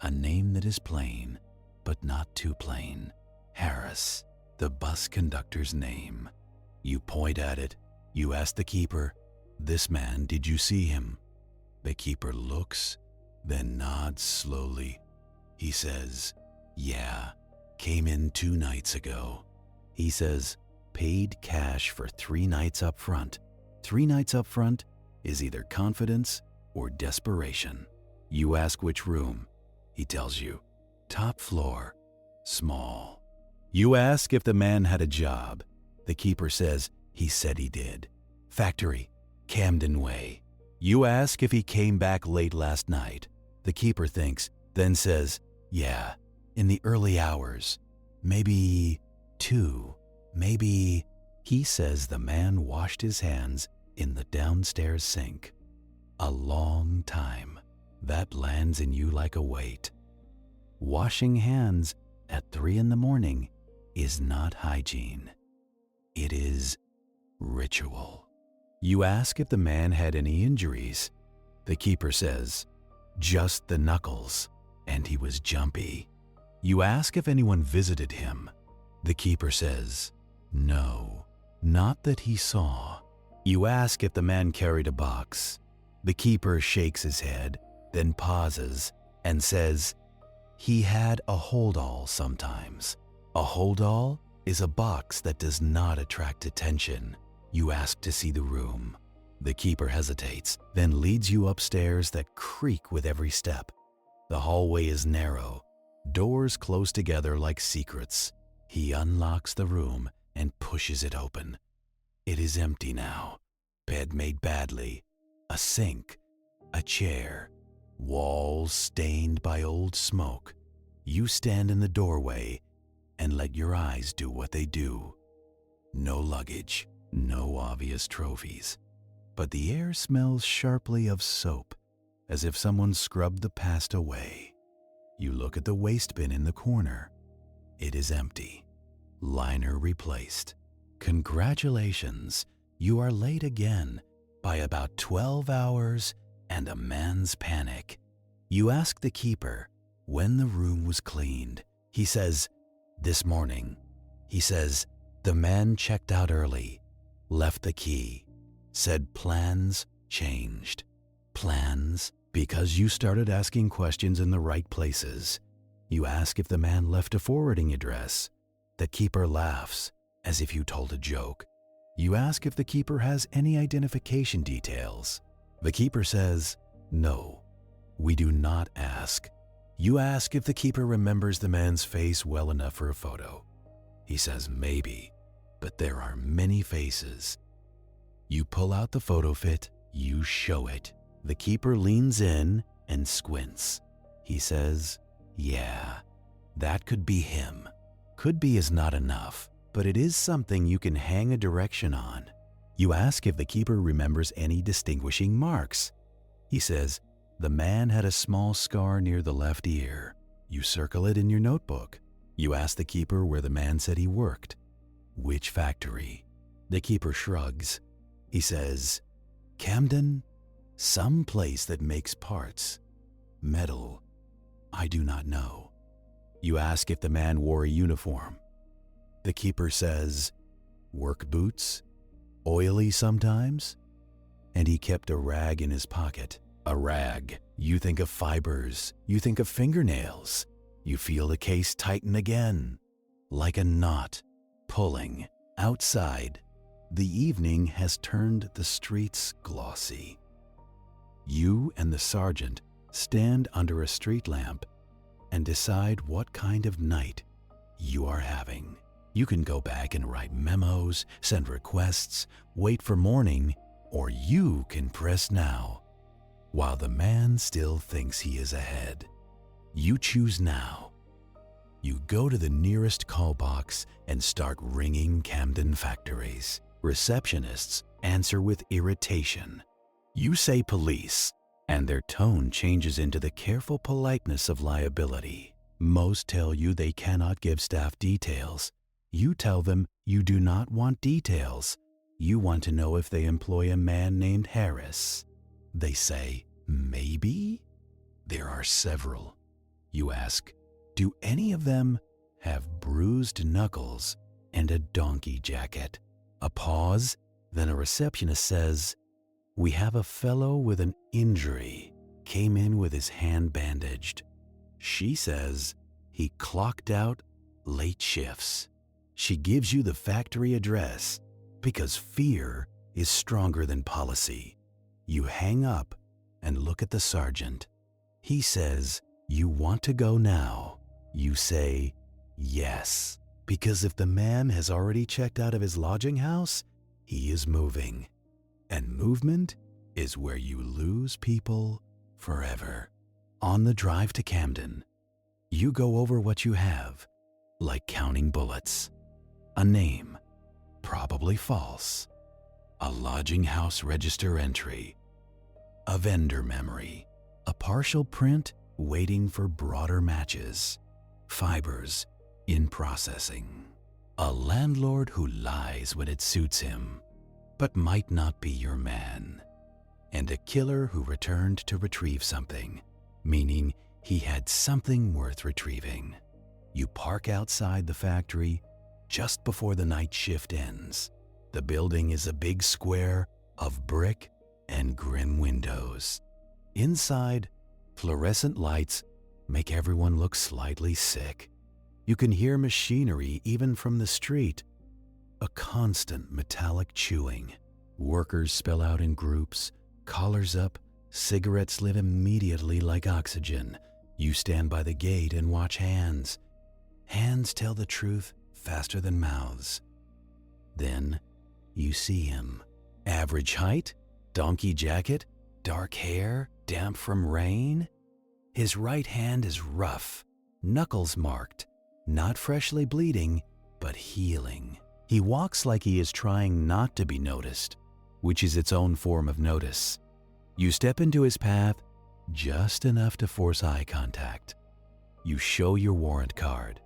A: A name that is plain, but not too plain. Harris, the bus conductor's name. You point at it. You ask the keeper, "This man, did you see him?" The keeper looks, then nods slowly. He says, "Yeah, came in 2 nights ago." He says, "Paid cash for 3 nights up front." 3 nights up front is either confidence or desperation. You ask which room. He tells you, "Top floor, small." You ask if the man had a job. The keeper says he said he did. Factory, Camden Way. You ask if he came back late last night. The keeper thinks, then says, "Yeah, in the early hours. Maybe 2, maybe." He says the man washed his hands in the downstairs sink. A long time. That lands in you like a weight. Washing hands at 3 in the morning is not hygiene. It is ritual. You ask if the man had any injuries. The keeper says, "Just the knuckles, and he was jumpy." You ask if anyone visited him. The keeper says, "No, not that he saw." You ask if the man carried a box. The keeper shakes his head, then pauses and says, "He had a hold-all sometimes." A hold-all is a box that does not attract attention. You ask to see the room. The keeper hesitates, then leads you upstairs that creak with every step. The hallway is narrow, doors close together like secrets. He unlocks the room and pushes it open. It is empty now. Bed made badly, a sink, a chair, walls stained by old smoke. You stand in the doorway and let your eyes do what they do. No luggage, no obvious trophies, but the air smells sharply of soap, as if someone scrubbed the past away. You look at the waste bin in the corner. It is empty. Liner replaced. Congratulations, you are late again by about 12 hours and a man's panic. You ask the keeper when the room was cleaned. He says, "This morning." He says, "The man checked out early, left the key, said plans changed." Plans? Because you started asking questions in the right places. You ask if the man left a forwarding address. The keeper laughs, as if you told a joke. You ask if the keeper has any identification details. The keeper says, "No, we do not ask." You ask if the keeper remembers the man's face well enough for a photo. He says maybe, but there are many faces. You pull out the photo fit, you show it. The keeper leans in and squints. He says, "Yeah, that could be him." Could be is not enough, but it is something you can hang a direction on. You ask if the keeper remembers any distinguishing marks. He says, "The man had a small scar near the left ear." You circle it in your notebook. You ask the keeper where the man said he worked. Which factory? The keeper shrugs. He says, "Camden? Some place that makes parts. Metal. I do not know." You ask if the man wore a uniform. The keeper says, "Work boots? Oily sometimes?" And he kept a rag in his pocket. A rag. You think of fibers. You think of fingernails. You feel the case tighten again, like a knot, pulling. Outside, the evening has turned the streets glossy. You and the sergeant stand under a street lamp and decide what kind of night you are having. You can go back and write memos, send requests, wait for morning, or you can press now. While the man still thinks he is ahead, you choose now. You go to the nearest call box and start ringing Camden factories. Receptionists answer with irritation. You say police, and their tone changes into the careful politeness of liability. Most tell you they cannot give staff details. You tell them you do not want details. You want to know if they employ a man named Harris. They say, maybe? There are several. You ask, do any of them have bruised knuckles and a donkey jacket? A pause, then a receptionist says, we have a fellow with an injury, came in with his hand bandaged. She says he clocked out late shifts. She gives you the factory address because fear is stronger than policy. You hang up and look at the sergeant. He says, you want to go now? You say, yes, because if the man has already checked out of his lodging house, he is moving. And movement is where you lose people forever. On the drive to Camden, you go over what you have, like counting bullets. A name, probably false. A lodging house register entry. A vendor memory. A partial print waiting for broader matches. Fibers in processing. A landlord who lies when it suits him, but might not be your man. And a killer who returned to retrieve something, meaning he had something worth retrieving. You park outside the factory just before the night shift ends. The building is a big square of brick and grim windows. Inside, fluorescent lights make everyone look slightly sick. You can hear machinery even from the street. A constant metallic chewing. Workers spill out in groups, collars up, cigarettes lit immediately like oxygen. You stand by the gate and watch hands. Hands tell the truth faster than mouths. Then you see him. Average height, donkey jacket, dark hair, damp from rain. His right hand is rough, knuckles marked, not freshly bleeding, but healing. He walks like he is trying not to be noticed, which is its own form of notice. You step into his path just enough to force eye contact. You show your warrant card.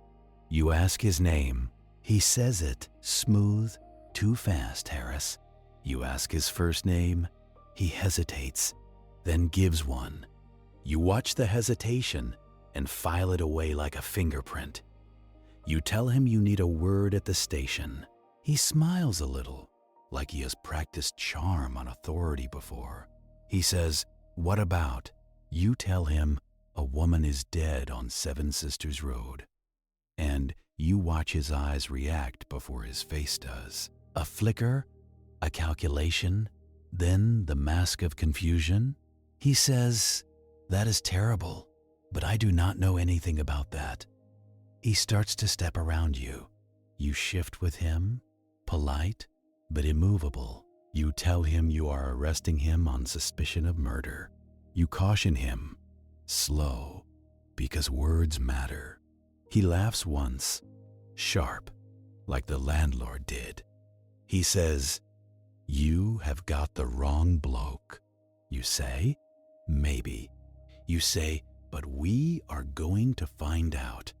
A: You ask his name. He says it smooth, too fast, Harris. You ask his first name. He hesitates, then gives one. You watch the hesitation and file it away like a fingerprint. You tell him you need a word at the station. He smiles a little, like he has practiced charm on authority before. He says, what about? You tell him a woman is dead on Seven Sisters Road. And you watch his eyes react before his face does. A flicker, a calculation, then the mask of confusion. He says, that is terrible, but I do not know anything about that. He starts to step around you. You shift with him, polite but immovable. You tell him you are arresting him on suspicion of murder. You caution him, slow, because words matter. He laughs once, sharp, like the landlord did. He says, you have got the wrong bloke. You say, maybe. You say, but we are going to find out.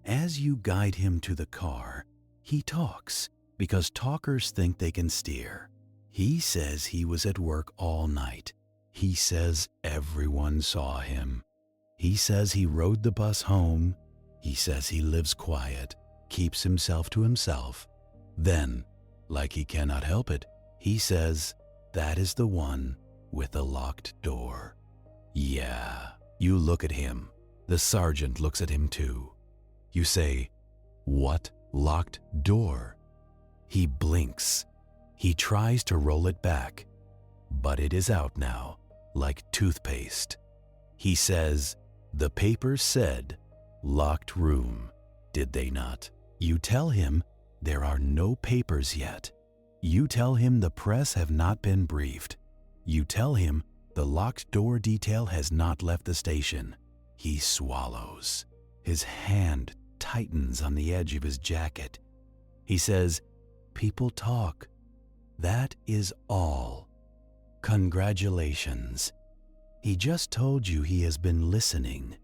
A: As you guide him to the car, he talks, because talkers think they can steer. He says he was at work all night. He says everyone saw him. He says he rode the bus home. He says he lives quiet, keeps himself to himself. Then, like he cannot help it, he says, that is the one with the locked door. Yeah. You look at him. The sergeant looks at him too. You say, what locked door? He blinks. He tries to roll it back, but it is out now, like toothpaste. He says, the paper said, locked room. did they not? You tell him there are no papers yet. You tell him the press have not been briefed. You tell him the locked door detail has not left the station. He swallows. His hand tightens on the edge of his jacket. He says, "People talk. That is all. Congratulations." He just told you he has been listening.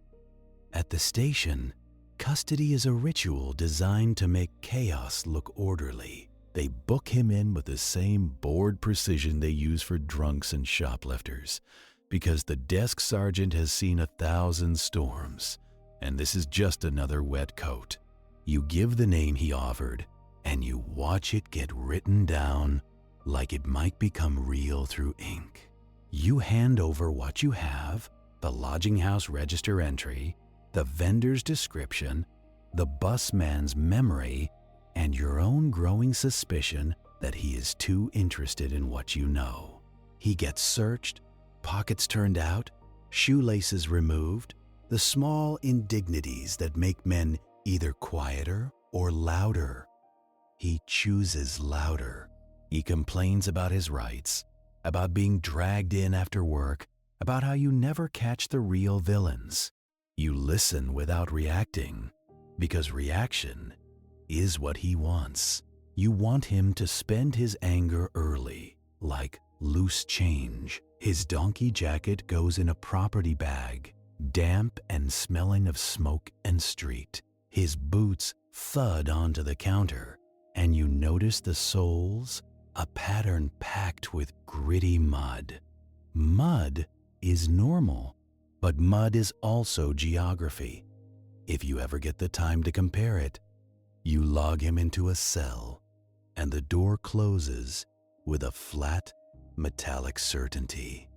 A: At the station, custody is a ritual designed to make chaos look orderly. They book him in with the same bored precision they use for drunks and shoplifters, because the desk sergeant has seen 1,000 storms, and this is just another wet coat. You give the name he offered, and you watch it get written down like it might become real through ink. You hand over what you have, the lodging house register entry, the vendor's description, the busman's memory, and your own growing suspicion that he is too interested in what you know. He gets searched, pockets turned out, shoelaces removed, the small indignities that make men either quieter or louder. He chooses louder. He complains about his rights, about being dragged in after work, about how you never catch the real villains. You listen without reacting, because reaction is what he wants. You want him to spend his anger early, like loose change. His donkey jacket goes in a property bag, damp and smelling of smoke and street. His boots thud onto the counter, and you notice the soles, a pattern packed with gritty mud. Mud is normal, but mud is also geography. If you ever get the time to compare it, you log him into a cell, and the door closes with a flat, metallic certainty.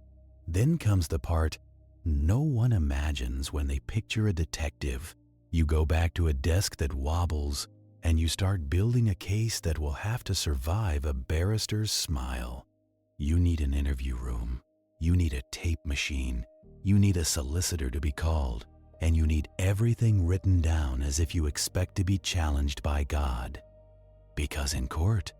A: Then comes the part no one imagines when they picture a detective. You go back to a desk that wobbles, and you start building a case that will have to survive a barrister's smile. You need an interview room. You need a tape machine. You need a solicitor to be called. And you need everything written down as if you expect to be challenged by God. Because in court,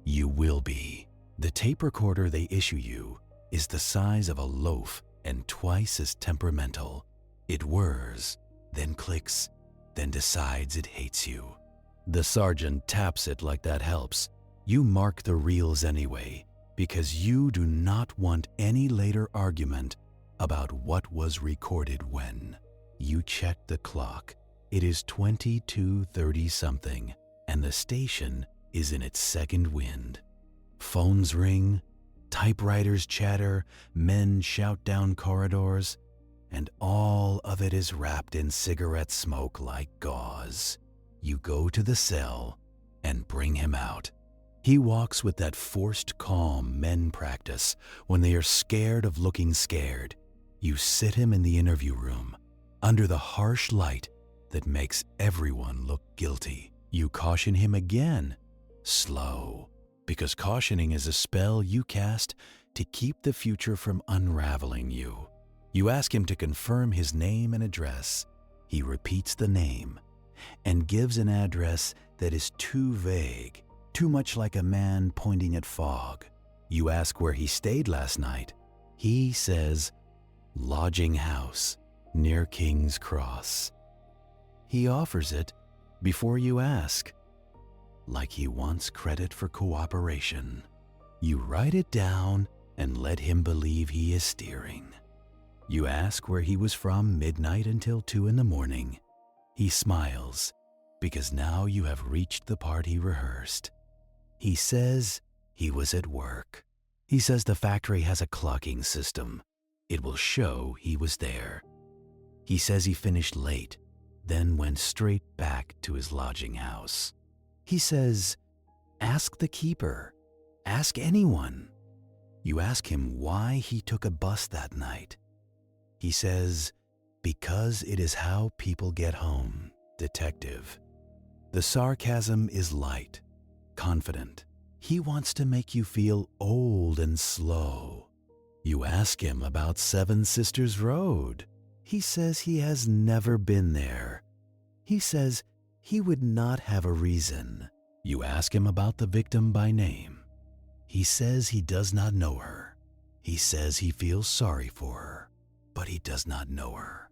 A: you will be. The tape recorder they issue you is the size of a loaf and twice as temperamental. It whirs, then clicks, then decides it hates you. The sergeant taps it like that helps. You mark the reels anyway, because you do not want any later argument about what was recorded when. You check the clock. It is 22:30 something, and the station is in its second wind. Phones ring, typewriters chatter, men shout down corridors, and all of it is wrapped in cigarette smoke like gauze. You go to the cell and bring him out. He walks with that forced calm men practice when they are scared of looking scared. You sit him in the interview room, under the harsh light that makes everyone look guilty. You caution him again, slow, because cautioning is a spell you cast to keep the future from unraveling you. You ask him to confirm his name and address. He repeats the name and gives an address that is too vague, too much like a man pointing at fog. You ask where he stayed last night. He says, lodging house near King's Cross. He offers it before you ask, like he wants credit for cooperation. You write it down and let him believe he is steering. You ask where he was from midnight until 2 in the morning. He smiles, because now you have reached the part he rehearsed. He says he was at work. He says the factory has a clocking system. It will show he was there. He says he finished late, then went straight back to his lodging house. He says, ask the keeper, ask anyone. You ask him why he took a bus that night. He says, because it is how people get home, detective. The sarcasm is light, confident. He wants to make you feel old and slow. You ask him about Seven Sisters Road. He says he has never been there. He says he would not have a reason. You ask him about the victim by name. He says he does not know her. He says he feels sorry for her, but he does not know her.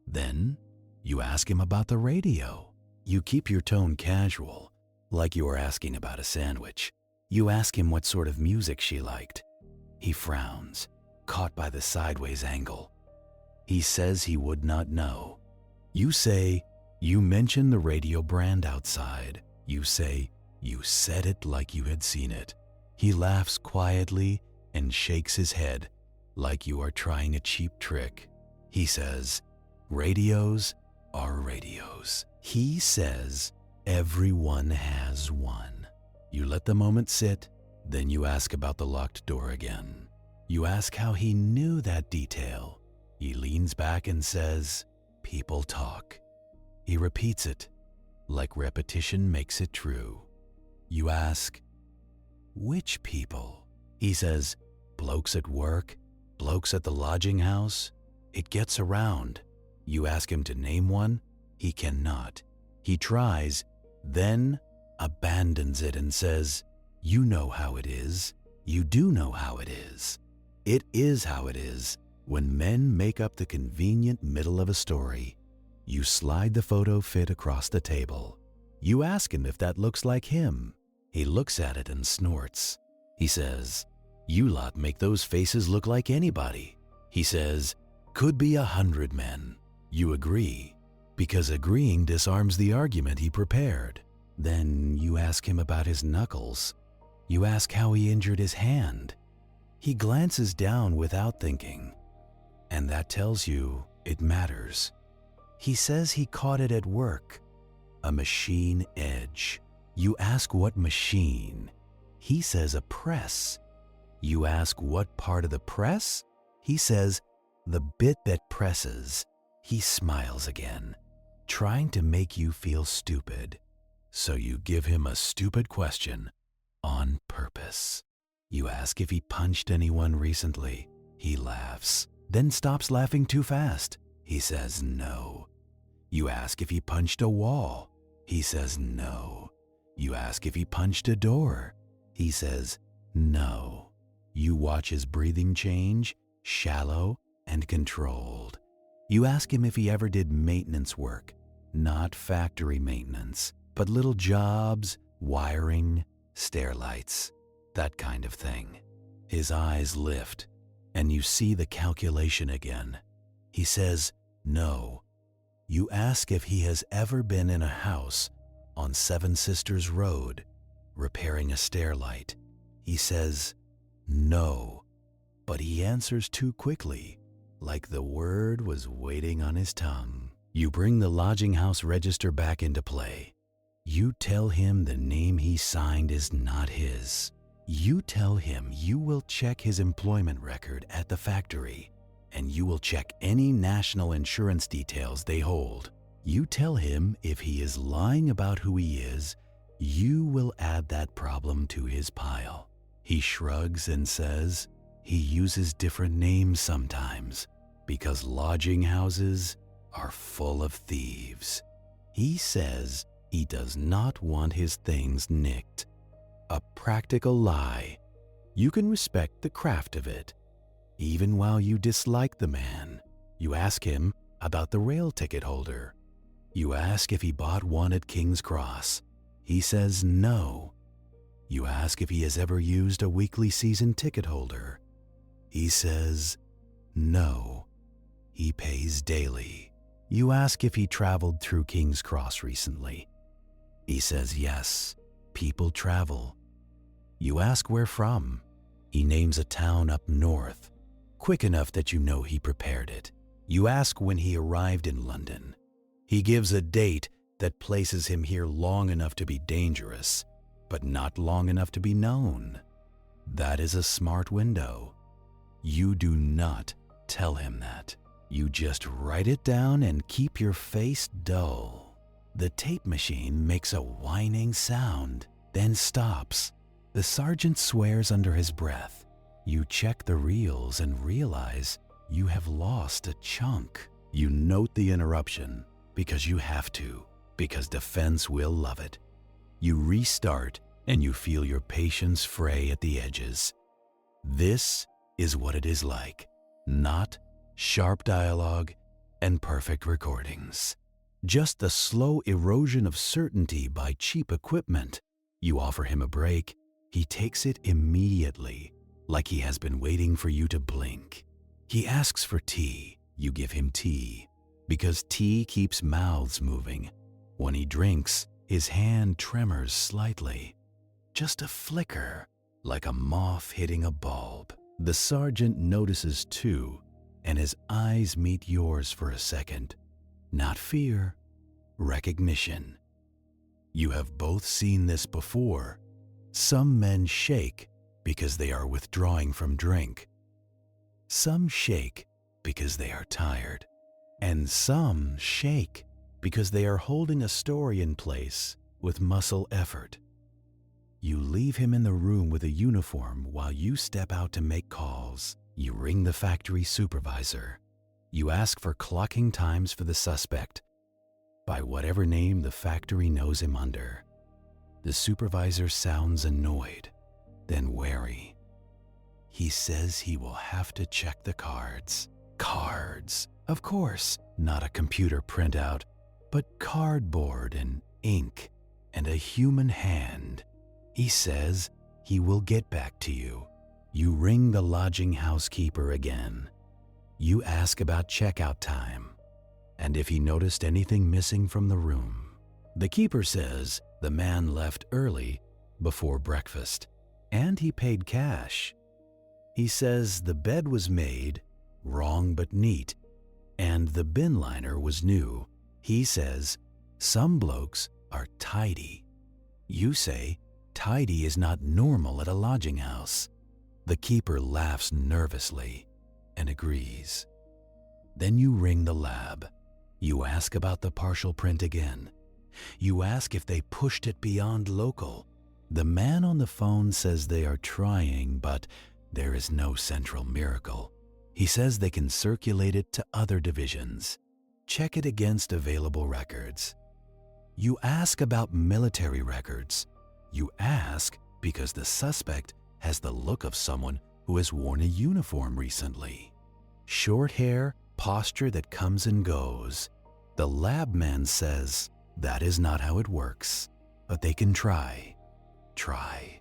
A: Then you ask him about the radio. You keep your tone casual, like you are asking about a sandwich. You ask him what sort of music she liked. He frowns, caught by the sideways angle. He says he would not know. You say, you mention the radio brand outside. You say, you said it like you had seen it. He laughs quietly and shakes his head like you are trying a cheap trick. He says, radios are radios. He says, everyone has one. You let the moment sit, then you ask about the locked door again. You ask how he knew that detail. He leans back and says, people talk. He repeats it, like repetition makes it true. You ask, which people? He says, blokes at work, blokes at the lodging house. It gets around. You ask him to name one. He cannot. He tries, then abandons it and says, you know how it is. You do know how it is. It is how it is when men make up the convenient middle of a story. You slide the photo fit across the table. You ask him if that looks like him. He looks at it and snorts. He says, you lot make those faces look like anybody. He says, could be 100 men. You agree, because agreeing disarms the argument he prepared. Then you ask him about his knuckles. You ask how he injured his hand. He glances down without thinking, and that tells you it matters. He says he caught it at work, a machine edge. You ask what machine. He says a press. You ask what part of the press? He says the bit that presses. He smiles again, trying to make you feel stupid. So you give him a stupid question on purpose. You ask if he punched anyone recently. He laughs, then stops laughing too fast. He says no. You ask if he punched a wall. He says no. You ask if he punched a door. He says no. You watch his breathing change, shallow and controlled. You ask him if he ever did maintenance work, not factory maintenance, but little jobs, wiring, stair lights, that kind of thing. His eyes lift, and you see the calculation again. He says no. You ask if he has ever been in a house on Seven Sisters Road, repairing a stair light. He says no, but he answers too quickly, like the word was waiting on his tongue. You bring the lodging house register back into play. You tell him the name he signed is not his. You tell him you will check his employment record at the factory, and you will check any national insurance details they hold. You tell him if he is lying about who he is, you will add that problem to his pile. He shrugs and says he uses different names sometimes because lodging houses are full of thieves. He says he does not want his things nicked. A practical lie. You can respect the craft of it. Even while you dislike the man, you ask him about the rail ticket holder. You ask if he bought one at King's Cross. He says no. You ask if he has ever used a weekly season ticket holder. He says no. He pays daily. You ask if he traveled through King's Cross recently. He says yes, people travel. You ask where from. He names a town up north, quick enough that you know he prepared it. You ask when he arrived in London. He gives a date that places him here long enough to be dangerous, but not long enough to be known. That is a smart window. You do not tell him that. You just write it down and keep your face dull. The tape machine makes a whining sound, then stops. The sergeant swears under his breath. You check the reels and realize you have lost a chunk. You note the interruption because you have to, because defense will love it. You restart and you feel your patience fray at the edges. This is what it is like, not sharp dialogue and perfect recordings. Just the slow erosion of certainty by cheap equipment. You offer him a break, he takes it immediately, like he has been waiting for you to blink. He asks for tea, you give him tea, because tea keeps mouths moving. When he drinks, his hand tremors slightly. Just a flicker, like a moth hitting a bulb. The sergeant notices too, and his eyes meet yours for a second. Not fear, recognition. You have both seen this before. Some men shake because they are withdrawing from drink. Some shake because they are tired. And some shake because they are holding a story in place with muscle effort. You leave him in the room with a uniform while you step out to make calls. You ring the factory supervisor. You ask for clocking times for the suspect, by whatever name the factory knows him under. The supervisor sounds annoyed, then wary. He says he will have to check the cards. Cards, of course, not a computer printout, but cardboard and ink and a human hand. He says he will get back to you. You ring the lodging housekeeper again. You ask about checkout time and if he noticed anything missing from the room. The keeper says the man left early before breakfast and he paid cash. He says the bed was made, wrong but neat, and the bin liner was new. He says some blokes are tidy. You say tidy is not normal at a lodging house. The keeper laughs nervously and agrees. Then you ring the lab. You ask about the partial print again. You ask if they pushed it beyond local. The man on the phone says they are trying, but there is no central miracle. He says they can circulate it to other divisions. Check it against available records. You ask about military records. You ask because the suspect has the look of someone who has worn a uniform recently. Short hair, posture that comes and goes. The lab man says that is not how it works, but they can try. Try.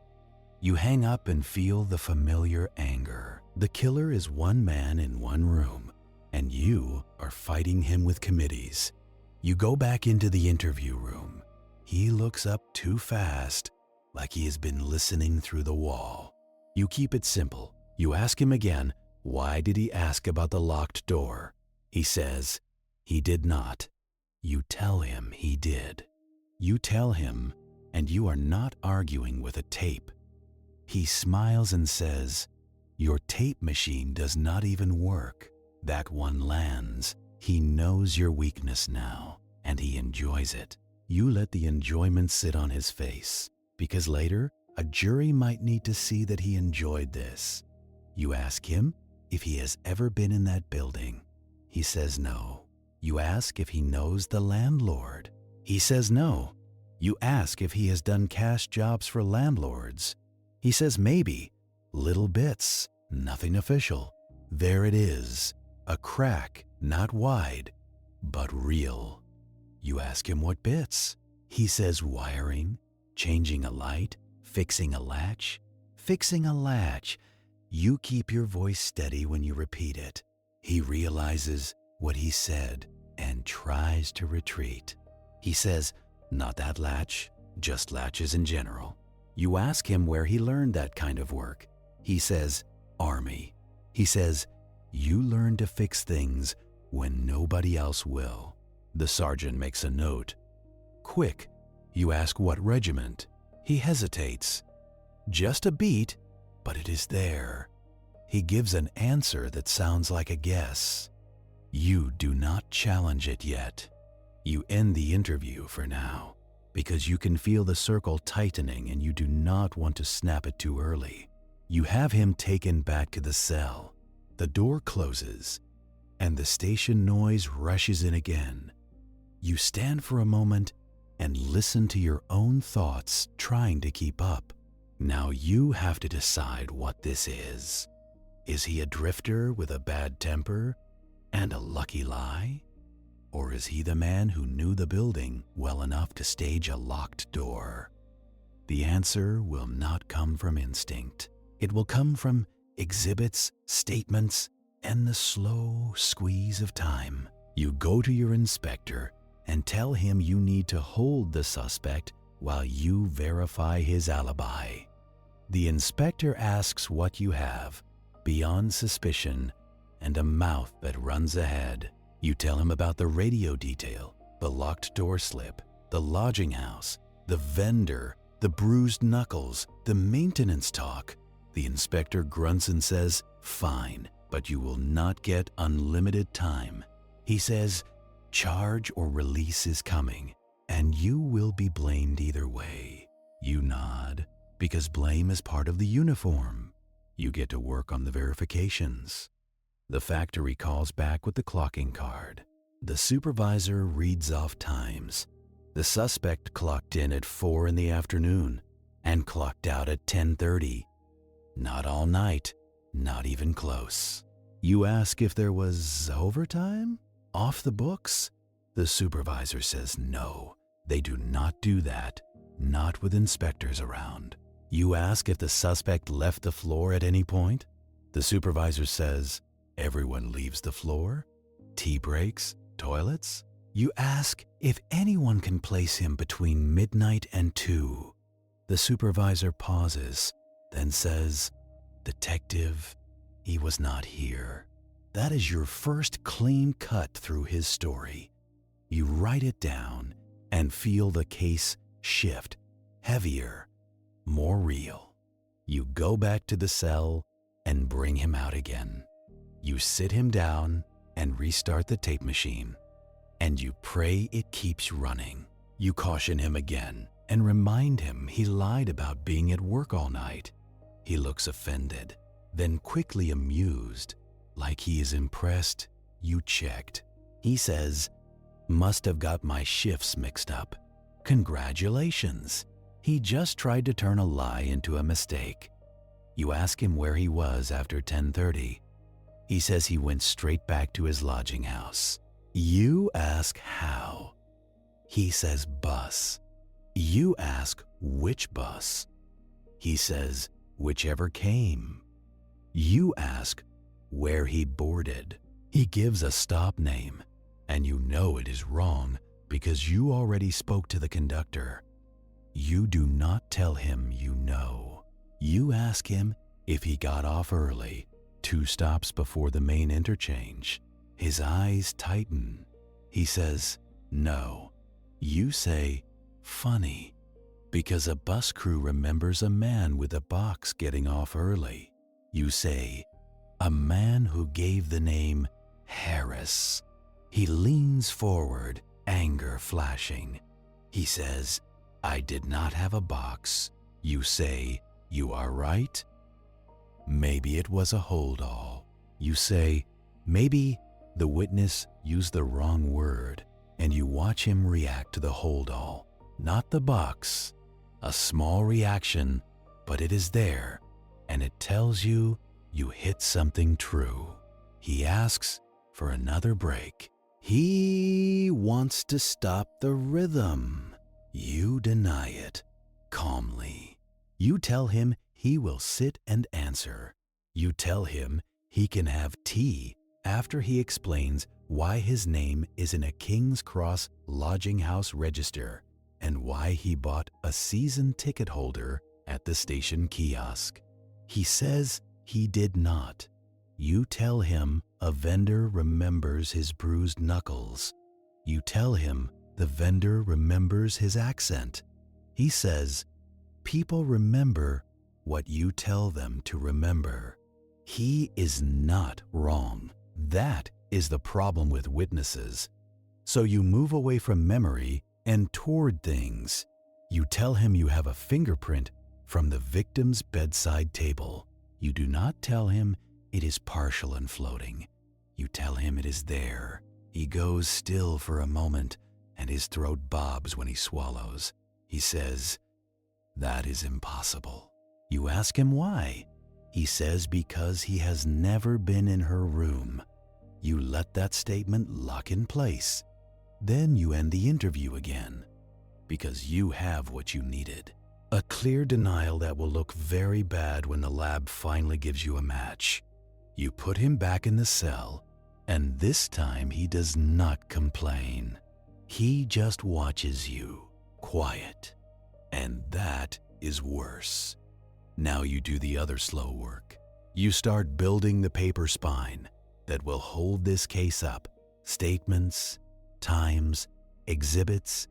A: You hang up and feel the familiar anger. The killer is one man in one room, and you are fighting him with committees. You go back into the interview room. He looks up too fast, like he has been listening through the wall. You keep it simple. You ask him again, why did he ask about the locked door? He says, he did not. You tell him he did. You tell him, and you are not arguing with a tape. He smiles and says, your tape machine does not even work. That one lands. He knows your weakness now, and he enjoys it. You let the enjoyment sit on his face, because later, a jury might need to see that he enjoyed this. You ask him if he has ever been in that building. He says no. You ask if he knows the landlord. He says no. You ask if he has done cash jobs for landlords. He says maybe, little bits, nothing official. There it is, a crack, not wide, but real. You ask him what bits. He says wiring, changing a light, fixing a latch. Fixing a latch. You keep your voice steady when you repeat it. He realizes what he said and tries to retreat. He says, not that latch, just latches in general. You ask him where he learned that kind of work. He says, Army. He says, you learn to fix things when nobody else will. The sergeant makes a note. Quick. You ask what regiment. He hesitates. Just a beat, but it is there. He gives an answer that sounds like a guess. You do not challenge it yet. You end the interview for now, because you can feel the circle tightening and you do not want to snap it too early. You have him taken back to the cell. The door closes, and the station noise rushes in again. You stand for a moment and listen to your own thoughts trying to keep up. Now you have to decide what this is. Is he a drifter with a bad temper and a lucky lie? Or is he the man who knew the building well enough to stage a locked door? The answer will not come from instinct. It will come from exhibits, statements, and the slow squeeze of time. You go to your inspector and tell him you need to hold the suspect while you verify his alibi. The inspector asks what you have, beyond suspicion, and a mouth that runs ahead. You tell him about the radio detail, the locked door slip, the lodging house, the vendor, the bruised knuckles, the maintenance talk. The inspector grunts and says, "Fine, but you will not get unlimited time." He says, "Charge or release is coming, and you will be blamed either way." You nod, because blame is part of the uniform. You get to work on the verifications. The factory calls back with the clocking card. The supervisor reads off times. The suspect clocked in at 4 in the afternoon and clocked out at 10:30. Not all night, not even close. You ask if there was overtime? Off the books? The supervisor says no, they do not do that, not with inspectors around. You ask if the suspect left the floor at any point? The supervisor says, everyone leaves the floor? Tea breaks? Toilets? You ask if anyone can place him between midnight and 2. The supervisor pauses, then says, "Detective, he was not here." That is your first clean cut through his story. You write it down and feel the case shift, heavier, more real. You go back to the cell and bring him out again. You sit him down and restart the tape machine, and you pray it keeps running. You caution him again and remind him he lied about being at work all night. He looks offended, then quickly amused, like he is impressed you checked. He says, "Must have got my shifts mixed up. Congratulations. He just tried to turn a lie into a mistake." You ask him where he was after 10:30. He says he went straight back to his lodging house. You ask how. He says bus. You ask which bus. He says whichever came. You ask where he boarded. He gives a stop name, and you know it is wrong because you already spoke to the conductor. You do not tell him you know. You ask him if he got off early, 2 stops before the main interchange. His eyes tighten. He says, no. You say, funny, because a bus crew remembers a man with a box getting off early. You say, a man who gave the name Harris. He leans forward, anger flashing. He says, I did not have a box. You say, you are right? Maybe it was a hold-all. You say, maybe the witness used the wrong word, and you watch him react to the hold-all, not the box. A small reaction, but it is there, and it tells you you hit something true. He asks for another break. He wants to stop the rhythm. You deny it, calmly. You tell him he will sit and answer. You tell him he can have tea after he explains why his name is in a King's Cross lodging house register and why he bought a season ticket holder at the station kiosk. He says he did not. You tell him a vendor remembers his bruised knuckles. You tell him the vendor remembers his accent. He says, people remember what you tell them to remember. He is not wrong. That is the problem with witnesses. So you move away from memory and toward things. You tell him you have a fingerprint from the victim's bedside table. You do not tell him it is partial and floating. You tell him it is there. He goes still for a moment and his throat bobs when he swallows. He says, "That is impossible." You ask him why. He says because he has never been in her room. You let that statement lock in place. Then you end the interview again, because you have what you needed. A clear denial that will look very bad when the lab finally gives you a match. You put him back in the cell, and this time he does not complain. He just watches you, quiet. And that is worse. Now you do the other slow work. You start building the paper spine that will hold this case up. Statements, times, exhibits,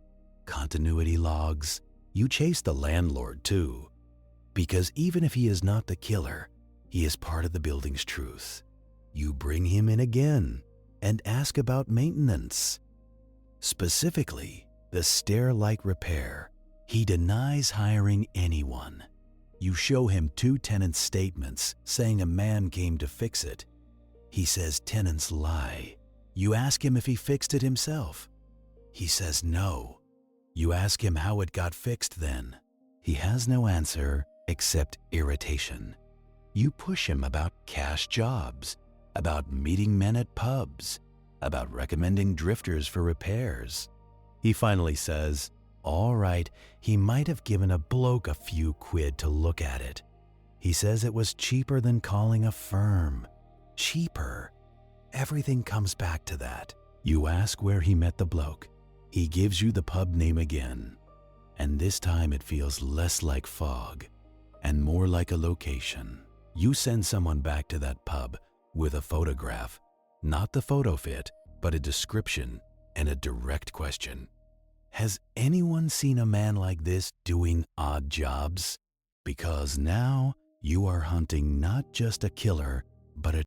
A: continuity logs. You chase the landlord too, because even if he is not the killer, he is part of the building's truth. You bring him in again and ask about maintenance. Specifically, the stair-light repair. He denies hiring anyone. You show him 2 tenants' statements saying a man came to fix it. He says tenants lie. You ask him if he fixed it himself. He says no. You ask him how it got fixed then. He has no answer except irritation. You push him about cash jobs, about meeting men at pubs, about recommending drifters for repairs. He finally says, all right, he might have given a bloke a few quid to look at it. He says it was cheaper than calling a firm. Cheaper. Everything comes back to that. You ask where he met the bloke. He gives you the pub name again, and this time it feels less like fog and more like a location. You send someone back to that pub with a photograph, not the photo fit, but a description and a direct question. Has anyone seen a man like this doing odd jobs? Because now you are hunting not just a killer, but a